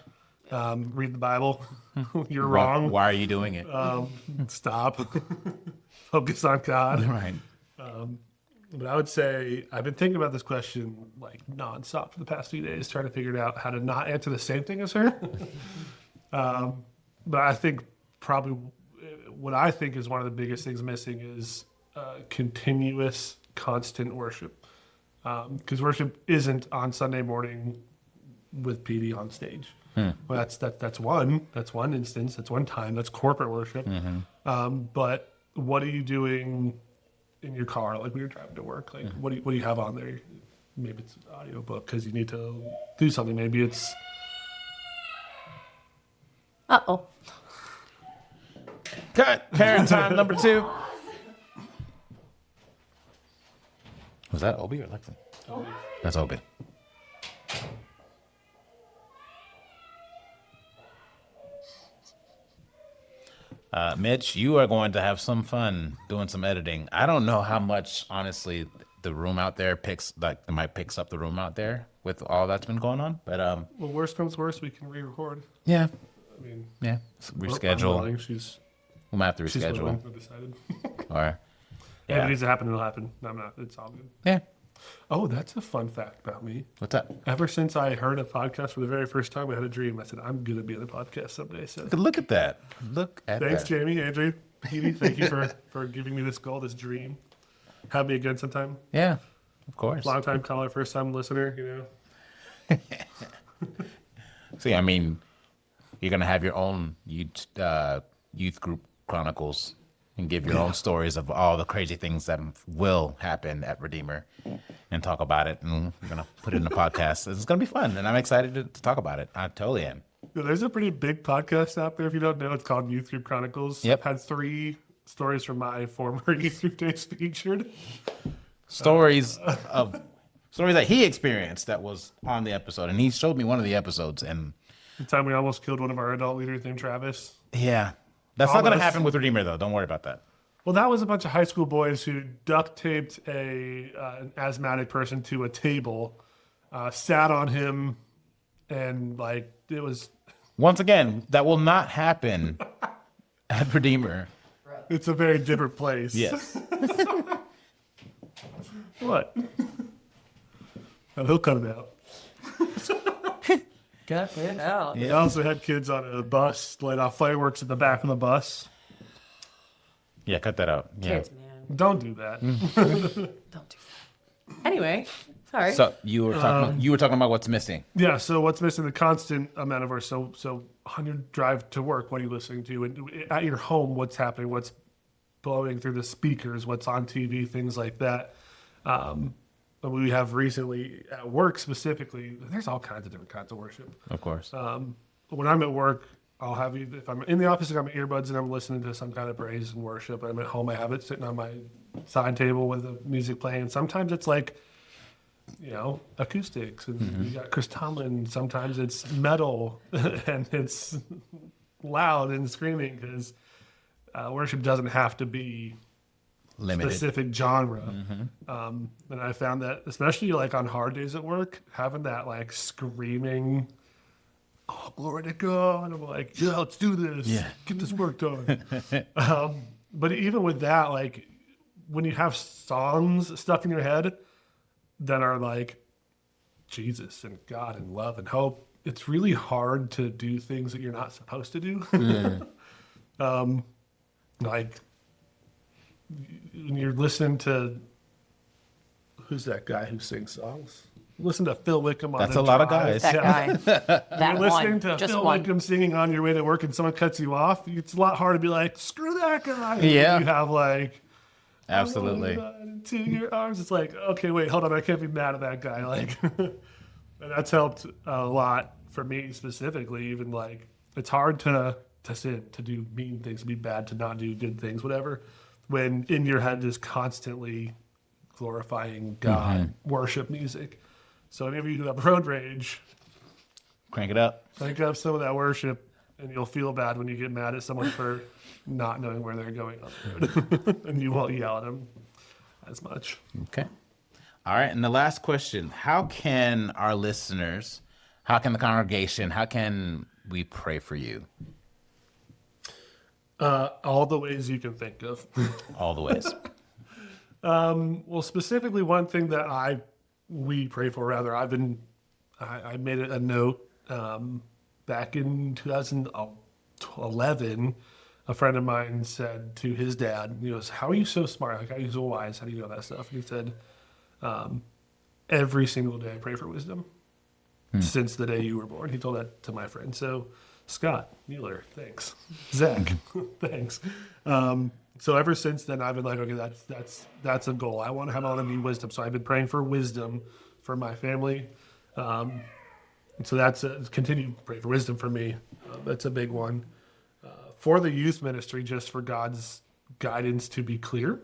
Read the Bible. You're wrong. Why are you doing it? Stop. Focus on God. Right. But I would say I've been thinking about this question like nonstop for the past few days, trying to figure out how to not answer the same thing as her. But I think probably what I think is one of the biggest things missing is continuous, constant worship. Because worship isn't on Sunday morning with PD on stage. Well, that's one instance, that's one time, that's corporate worship. But what are you doing in your car, like when you're driving to work? Like what do you have on there? Maybe it's an audiobook because you need to do something. Maybe it's Uh-oh. Cut. Parent time number 2. Was that Obi or Lexi? That's Obi. Mitch, you are going to have some fun doing some editing. I don't know how much, honestly, the room out there picks up the room out there with all that's been going on. But well, worst comes worst, we can re-record. yeah, I mean, yeah, I'm reschedule. willing. She's We might have to willing. reschedule. I've decided. Or If it yeah, needs to happen, it'll happen. No, I'm not. It's all good. yeah. Oh, that's a fun fact about me. What's up? Ever since I heard a podcast for the very first time, I had a dream. I said, I'm going to be on a podcast someday. So Look at that. Look at thanks, that. Jamie, Andrew, Petey. Thank you for giving me this goal, this dream. Have me again sometime. Yeah, of course. Long time caller, first time listener, you know. See, I mean, you're gonna have your own youth group chronicles and give your own stories of all the crazy things that will happen at Redeemer, and talk about it. And we're gonna put it in a podcast. It's gonna be fun, and I'm excited to talk about it. I totally am. Yeah, there's a pretty big podcast out there. If you don't know, it's called Youth Group Chronicles. Yep. Had 3 stories from my former youth group days featured. Stories that he experienced that was on the episode, and he showed me one of the episodes, and The time we almost killed one of our adult leaders named Travis. Yeah. That's not going to Almost. happen with Redeemer, though. Don't worry about that. Well, that was a bunch of high school boys who duct taped an asthmatic person to a table, sat on him, and like it was. Once again, that will not happen at Redeemer. It's a very different place. Yes. What? Oh, he'll cut it out. Cut it out. I also had kids on a bus light off fireworks at the back of the bus. Yeah, cut that out. Yeah. Kids, man. Don't do that. Don't do that. Anyway, sorry. So you were talking about what's missing. Yeah. So what's missing? The constant amount of our so on your drive to work, what are you listening to? And at your home, what's happening? What's blowing through the speakers? What's on TV? Things like that. We have recently at work specifically. There's all kinds of different kinds of worship. Of course. When I'm at work, I'll have either, if I'm in the office, I got my earbuds and I'm listening to some kind of praise and worship. I'm at home, I have it sitting on my side table with the music playing. Sometimes it's like, acoustics, and you got Chris Tomlin. Sometimes it's metal and it's loud and screaming because worship doesn't have to be Limited. specific genre. And I found that especially like on hard days at work, having that like screaming, oh, glory to God. I'm like, yeah, let's do this. Yeah. Get this work done. But even with that, like when you have songs stuck in your head that are like Jesus and God and love and hope, it's really hard to do things that you're not supposed to do. Like when you're listening to, who's that guy who sings songs? Listen to Phil Wickham on That's the a lot of drive. guys. that guy. That You're listening one. to Just Phil one. Wickham singing on your way to work and someone cuts you off. It's a lot harder to be like, screw that guy. Yeah. You have like, Absolutely. into your arms. It's like, okay, wait, hold on. I can't be mad at that guy. Like, and that's helped a lot for me specifically. Even like, it's hard to sin, to do mean things, to be bad, to not do good things, whatever. When in your head is constantly glorifying God, worship music. So any of you who have road rage, Crank it up. crank up some of that worship, and you'll feel bad when you get mad at someone for not knowing where they're going on the road. And you won't yell at them as much. Okay. All right. And the last question: how can our listeners, how can the congregation, how can we pray for you? All the ways you can think of. All the ways. Well, specifically, one thing that we pray for, rather, I made it a note back in 2011. A friend of mine said to his dad, he goes, "How are you so smart? Like, how are you so wise? How do you know that stuff?" And he said, "Every single day I pray for wisdom since the day you were born." He told that to my friend. So, Scott Mueller, thanks. Zach, thanks. So ever since then, I've been like, okay, that's a goal. I want to be wisdom. So I've been praying for wisdom for my family. And so that's continue to pray for wisdom for me. That's a big one. For the youth ministry, just for God's guidance to be clear.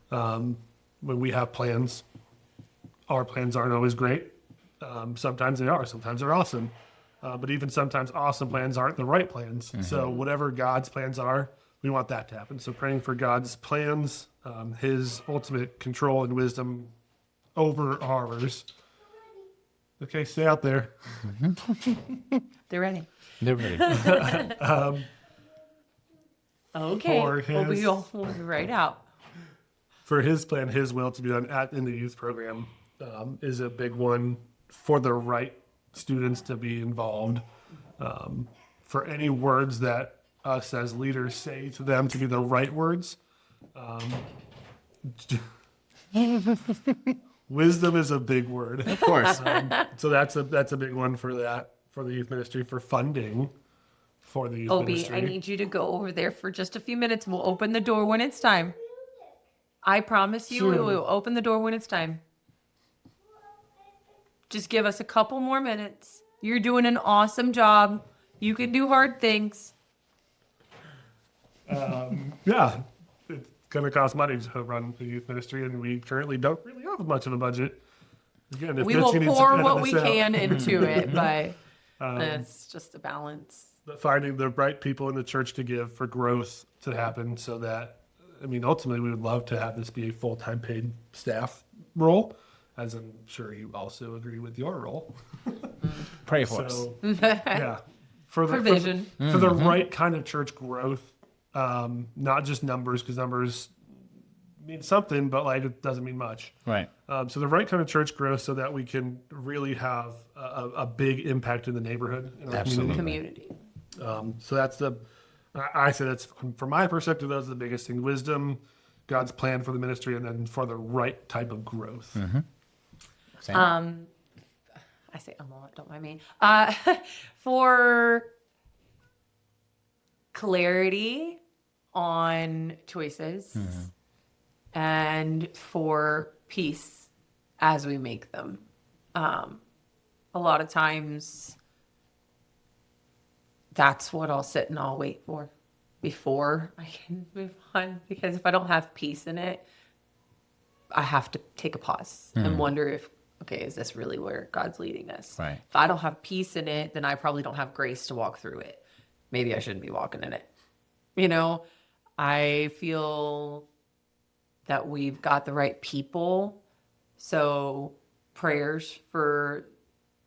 When we have plans, our plans aren't always great. Sometimes they are. Sometimes they're awesome. But even sometimes awesome plans aren't the right plans. So whatever God's plans are, we want that to happen. So praying for God's plans, his ultimate control and wisdom over ours. Okay, stay out there. They're ready. They're ready. Okay. For We'll be right out. For his plan, his will to be done in the youth program is a big one. For the right students to be involved. For any words that us as leaders say to them to be the right words. Wisdom is a big word. Of course. So that's a big one for that, for the youth ministry, for funding for the youth Obi, ministry. I need you to go over there for just a few minutes. We'll open the door when it's time. I promise you, we Soon. will open the door when it's time. Just give us a couple more minutes. You're doing an awesome job. You can do hard things. Yeah, it's going to cost money to run the youth ministry, and we currently don't really have much of a budget. Again, if We Mitch will needs to pour edit what this we out. can into it, but It's just a balance. But finding the right people in the church to give for growth to happen so that, I mean, ultimately we would love to have this be a full-time paid staff role, as I'm sure you also agree with your role. Pray for us. So, yeah. For the Provision. For the right kind of church growth, not just numbers, because numbers mean something, but like it doesn't mean much. Right. So the right kind of church growth so that we can really have a big impact in the neighborhood. In our Absolutely. Community. so that's I say that's, from my perspective, those are the biggest thing. Wisdom, God's plan for the ministry, and then for the right type of growth. Sam? I say a lot, don't mind me. For clarity on choices and for peace as we make them. A lot of times that's what I'll sit and I'll wait for before I can move on, because if I don't have peace in it, I have to take a pause and wonder if, okay, is this really where God's leading us? Right. If I don't have peace in it, then I probably don't have grace to walk through it. Maybe I shouldn't be walking in it. You know, I feel that we've got the right people. So prayers for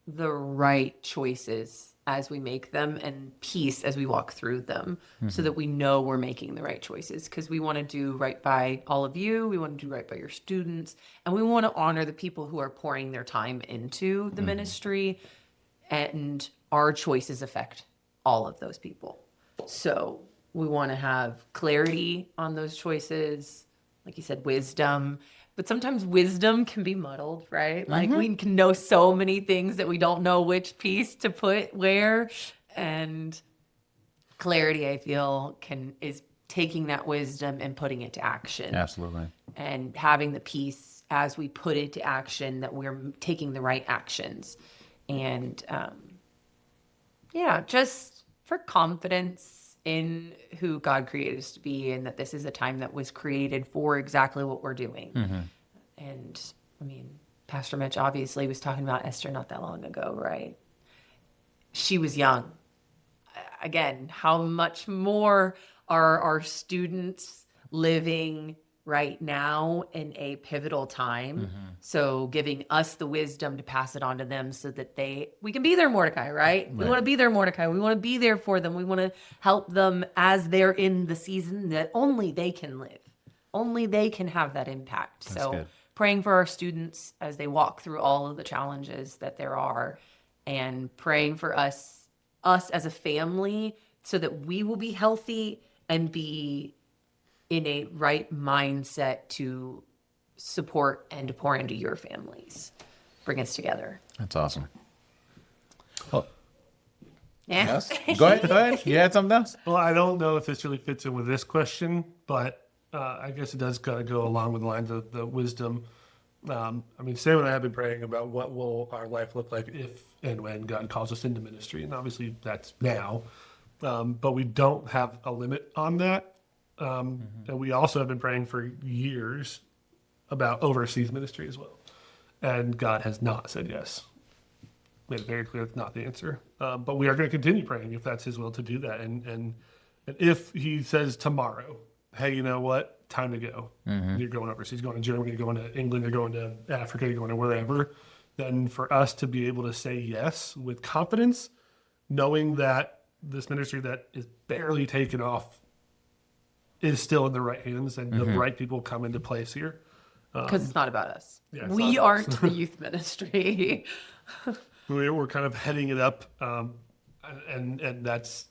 the right choices as we make them, and peace as we walk through them, so that we know we're making the right choices, because we want to do right by all of you. We want to do right by your students, and we want to honor the people who are pouring their time into the ministry, and our choices affect all of those people. So we want to have clarity on those choices, like you said, wisdom. But sometimes wisdom can be muddled, right? Like we can know so many things that we don't know which piece to put where. And clarity, I feel, is taking that wisdom and putting it to action. Absolutely. And having the peace as we put it to action, that we're taking the right actions. And just for confidence in who God created us to be, and that this is a time that was created for exactly what we're doing. And I mean, Pastor Mitch obviously was talking about Esther not that long ago, right? She was young. Again, how much more are our students living right now in a pivotal time? So giving us the wisdom to pass it on to them so that we can be their Mordecai, right? We want to be their Mordecai. We want to be there for them. We want to help them as they're in the season that only they can live. Only they can have that impact. That's so good. praying for our students as they walk through all of the challenges that there are, and praying for us as a family so that we will be healthy and be in a right mindset to support and to pour into your families. Bring us together. That's awesome. Oh, Yeah. yes. Go ahead. You had something else? Well, I don't know if this really fits in with this question, but I guess it does kind of go along with the lines of the wisdom. I mean, Sam and I have been praying about what will our life look like if and when God calls us into ministry. And obviously that's now, but we don't have a limit on that. And we also have been praying for years about overseas ministry as well. And God has not said yes. Made it very clear it's not the answer. But we are going to continue praying if that's his will to do that. And if he says tomorrow, hey, you know what? Time to go. You're going overseas, going to Germany, you're going to England, you're going to Africa, you're going to wherever. Then for us to be able to say yes with confidence, knowing that this ministry that is barely taken off is still in the right hands, and the right people come into place here. Because it's not about us. Yeah, it's We not about us. aren't the youth ministry. We're kind of heading it up, and that's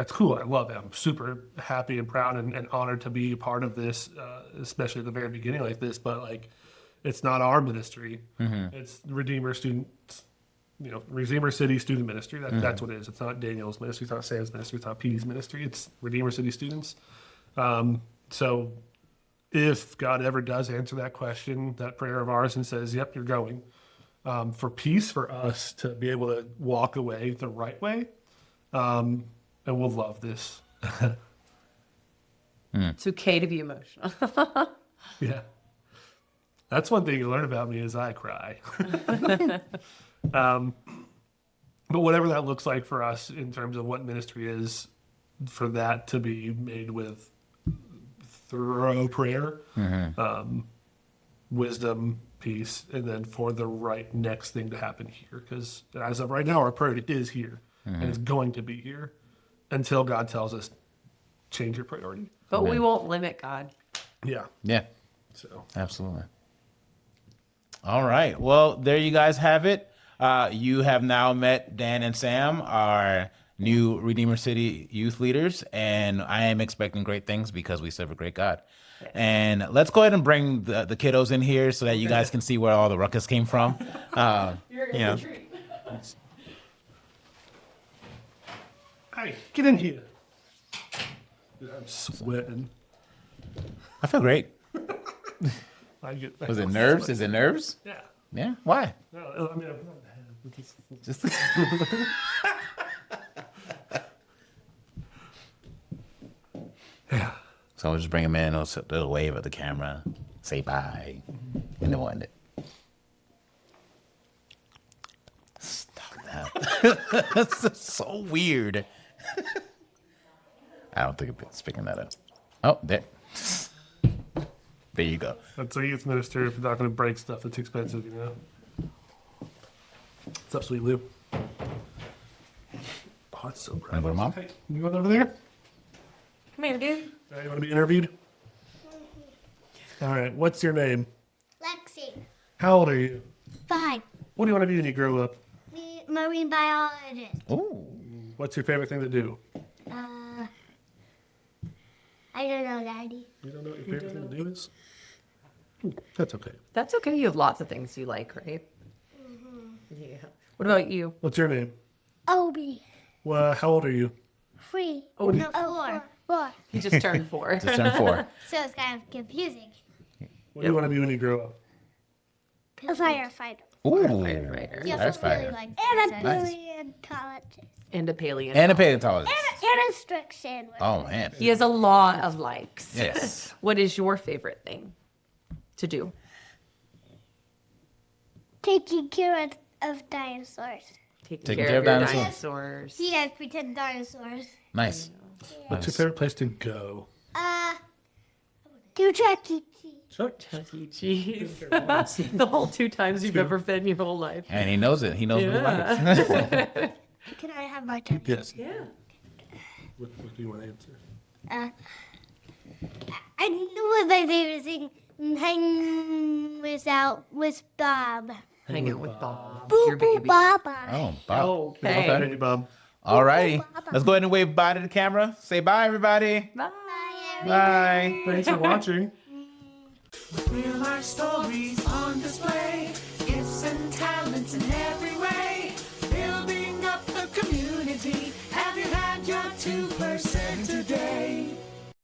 cool. I love it. I'm super happy and proud and honored to be a part of this, especially at the very beginning like this. But like, it's not our ministry. It's Redeemer students, Redeemer City Student Ministry. That's what it is. It's not Daniel's ministry. It's not Sam's ministry. It's not Petey's ministry. It's Redeemer City students. So if God ever does answer that question, that prayer of ours, and says, yep, you're going, for peace, for us to be able to walk away the right way, and we'll love this. It's okay to be emotional. Yeah. That's one thing you learn about me is I cry. But But whatever that looks like for us in terms of what ministry is, for that to be made with thorough prayer, wisdom, peace, and then for the right next thing to happen here. Because as of right now, our priority is here and it's going to be here until God tells us change your priority. But we won't limit God. Yeah. Yeah, So absolutely. All right. Well, there you guys have it. You have now met Dan and Sam, our new Redeemer City youth leaders, and I am expecting great things because we serve a great God. And let's go ahead and bring the kiddos in here so that you guys can see where all the ruckus came from. You're You know. hey, get in here. Dude, I'm sweating. I feel great. Was it nerves? Is it nerves? Yeah. Yeah. Why? No, I mean, Just yeah. So we'll just bring him in. They'll wave at the camera, say bye, and then we'll end it. Stop that. That's so weird. I don't think it's picking that up. Oh, there. There you go. That's a youth minister if you're not going to break stuff that's expensive, you know? What's up, sweet Lou? Oh, it's so bright. Wanna go to Mom? Hey, you going over there? Come here, dude. You want to be interviewed? All right. What's your name? Lexi. How old are you? 5. What do you want to be when you grow up? Be marine biologist. Ooh. What's your favorite thing to do? I don't know, Daddy. You don't know what your favorite thing to do is? That's okay. That's okay. You have lots of things you like, right? Yeah. What about you? What's your name? Obi. Well, how old are you? 3. Oh, No, 4. 4. He just turned 4. Just turned 4. So it's kind of confusing. What do you want to be when you grow up? A firefighter. Ooh. Firefighter. You That's also really fire. like and a Nice. paleontologist. And a paleontologist. And a paleontologist. And a strict sandwich. Oh man. He has a lot of likes. Yes. What is your favorite thing to do? Taking care of dinosaurs. Taking care of your dinosaurs. dinosaurs. He has pretend dinosaurs. Nice. What's your favorite place to go? Do Chuck E. Cheese. Chuck E. Cheese. The whole 2 times you've ever been in your whole life. And he knows it. He knows what he likes. Can I have my turn? Yes. Yeah. What do you want to answer? I know what my favorite thing hang with Bob. Hang out with Bob. Boo Your boo baby. Baba. Oh, Bob. Okay. Hey, Bob. All righty. Let's go ahead and wave bye to the camera. Say bye, everybody. Bye. Bye. Thanks for watching. Real life stories on display.